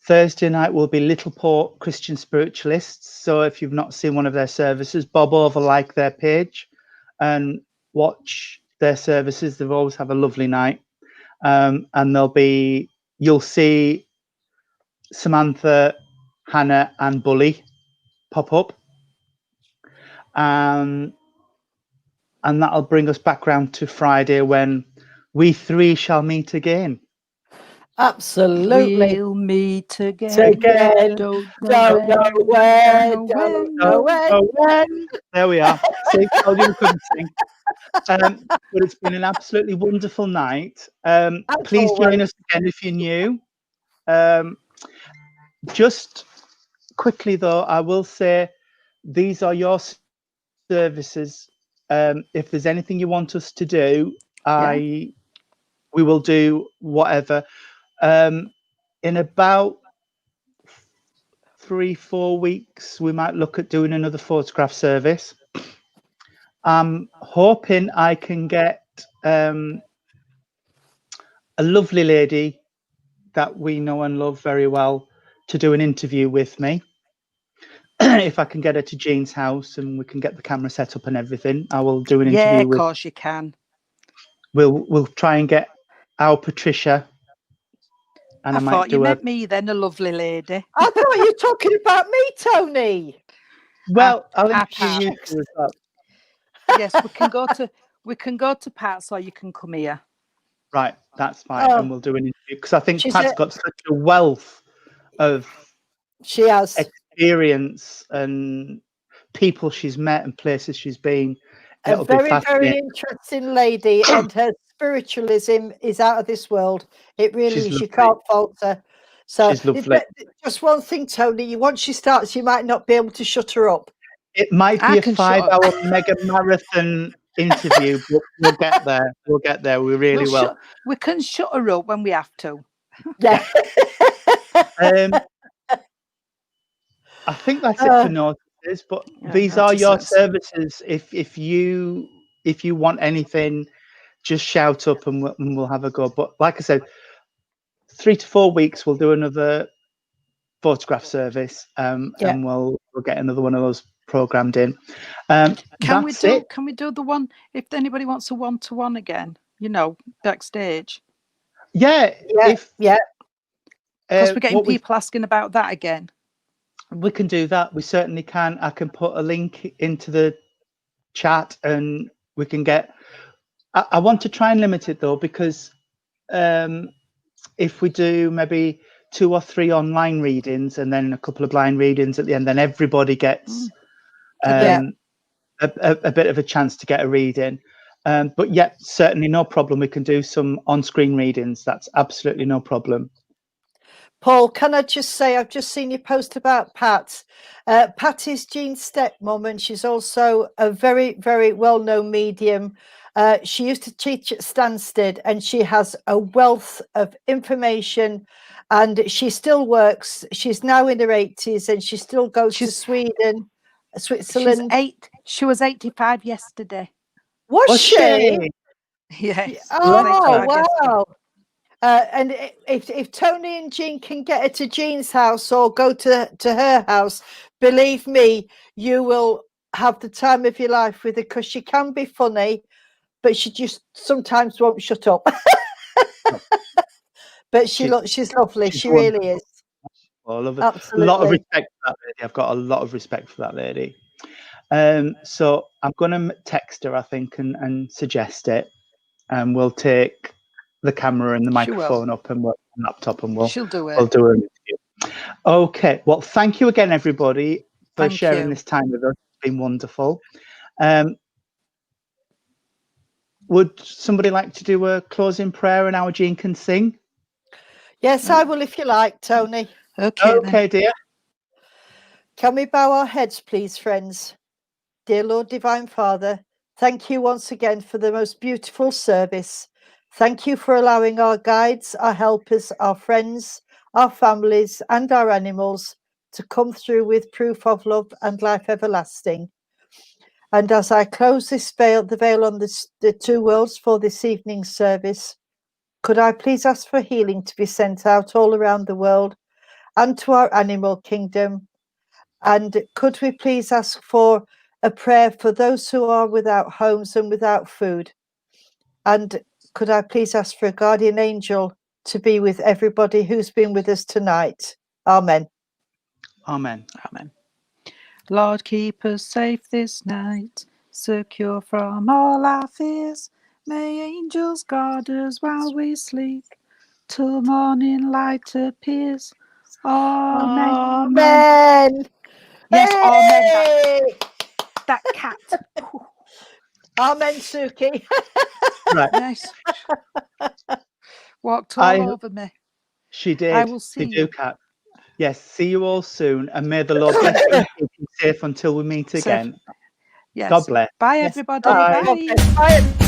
[SPEAKER 3] Thursday night will be Littleport Christian Spiritualists. So if you've not seen one of their services, bob over, like their page and watch their services. They always have a lovely night. And you'll see Samantha Hannah and Bully pop up. And that'll bring us back round to Friday when we three shall meet again.
[SPEAKER 1] Absolutely.
[SPEAKER 2] We'll meet again.
[SPEAKER 1] Again.
[SPEAKER 2] Don't
[SPEAKER 1] Don't know where.
[SPEAKER 2] know
[SPEAKER 1] Don't
[SPEAKER 2] when.
[SPEAKER 1] know when.
[SPEAKER 3] Oh, when? There we are. See, told you we couldn't sing. But it's been an absolutely wonderful night. Please join
[SPEAKER 1] always.
[SPEAKER 3] us again if you're new. Just quickly though, I will say these are your services. If there's anything you want us to do, we will do whatever. In about 3-4 weeks, we might look at doing another photograph service. I'm hoping I can get a lovely lady that we know and love very well to do an interview with me. If I can get her to Jean's house and we can get the camera set up and everything, I will do an interview.
[SPEAKER 2] Yeah, of course you can.
[SPEAKER 3] We'll try and get our Patricia. And I might
[SPEAKER 2] thought
[SPEAKER 3] do
[SPEAKER 2] you meant me then, a lovely lady.
[SPEAKER 1] I thought you were talking about me, Tony.
[SPEAKER 3] Well, I'll
[SPEAKER 2] Pat.
[SPEAKER 3] introduce you to as well.
[SPEAKER 2] Yes, we can go to Pat's, or you can come here.
[SPEAKER 3] Right, that's fine, and we'll do an interview because I think Pat's got such a wealth of experience and people she's met and places she's been.
[SPEAKER 1] A very, very interesting lady, and her spiritualism is out of this world. It really is. You can't falter. So
[SPEAKER 3] she's lovely.
[SPEAKER 1] Just one thing, Tony. Once she starts, you might not be able to shut her up.
[SPEAKER 3] It might be a 5-hour mega marathon interview, but we'll get there. We'll get there. We really will.
[SPEAKER 2] We can shut her up when we have to.
[SPEAKER 1] Yeah.
[SPEAKER 3] I think that's it for notices, but these are your services. If you want anything, just shout up and we'll have a go. But like I said, 3 to 4 weeks we'll do another photograph service, and we'll get another one of those programmed in.
[SPEAKER 2] Can we do the one if anybody wants a 1-to-1 again? Backstage.
[SPEAKER 3] Yeah.
[SPEAKER 2] Because we're getting people asking about that again.
[SPEAKER 3] We can do that. We certainly can. I can put a link into the chat, and we can get. I want to try and limit it though, because if we do maybe 2 or 3 online readings and then a couple of blind readings at the end, then everybody gets a bit of a chance to get a reading. But yeah, certainly no problem. We can do some on-screen readings. That's absolutely no problem.
[SPEAKER 1] Paul, can I just say, I've just seen you post about Pat. Pat is Jean's stepmom, and she's also a very, very well-known medium. She used to teach at Stansted, and she has a wealth of information, and she still works. She's now in her 80s, and she still goes to Sweden, Switzerland.
[SPEAKER 2] She was 85 yesterday.
[SPEAKER 1] Was she?
[SPEAKER 2] Yes.
[SPEAKER 1] Oh, wow. And if Tony and Jean can get her to Jean's house or go to her house, believe me, you will have the time of your life with her, because she can be funny, but she just sometimes won't shut up. But she's lovely. She really is.
[SPEAKER 3] Well, I love it.
[SPEAKER 1] Absolutely.
[SPEAKER 3] A lot of respect for that lady. I've got a lot of respect for that lady. So I'm going to text her, I think, and suggest it, and we'll take the camera and the microphone up and the laptop, and
[SPEAKER 2] she'll do it.
[SPEAKER 3] We'll do an interview. Okay. Well, thank you again, everybody, for sharing this time with us. It's been wonderful. Would somebody like to do a closing prayer and our Jean can sing?
[SPEAKER 1] Yes, I will, if you like, Tony.
[SPEAKER 3] Okay, dear.
[SPEAKER 1] Can we bow our heads, please, friends? Dear Lord, Divine Father, thank you once again for the most beautiful service. Thank you for allowing our guides, our helpers, our friends, our families, and our animals to come through with proof of love and life everlasting. And as I close this veil, the veil on the 2 worlds for this evening's service, could I please ask for healing to be sent out all around the world and to our animal kingdom? And could we please ask for a prayer for those who are without homes and without food? And could I please ask for a guardian angel to be with everybody who's been with us tonight? Amen.
[SPEAKER 3] Amen.
[SPEAKER 2] Amen. Lord, keep us safe this night, secure from all our fears. May angels guard us while we sleep, till morning light appears. Amen.
[SPEAKER 1] Amen.
[SPEAKER 2] Yes, amen.
[SPEAKER 1] Hey!
[SPEAKER 2] That cat.
[SPEAKER 1] Amen, Suki.
[SPEAKER 3] Right.
[SPEAKER 2] Yes. Walked all over me.
[SPEAKER 3] She did.
[SPEAKER 2] I will see
[SPEAKER 3] They do,
[SPEAKER 2] you.
[SPEAKER 3] Kat. Yes, see you all soon, and may the Lord bless you and keep you safe until we meet
[SPEAKER 2] Safe.
[SPEAKER 3] again.
[SPEAKER 2] Yes.
[SPEAKER 3] God bless.
[SPEAKER 2] Bye,
[SPEAKER 1] Yes.
[SPEAKER 2] everybody.
[SPEAKER 3] Bye.
[SPEAKER 1] God
[SPEAKER 2] Bye.
[SPEAKER 1] bless. Bye.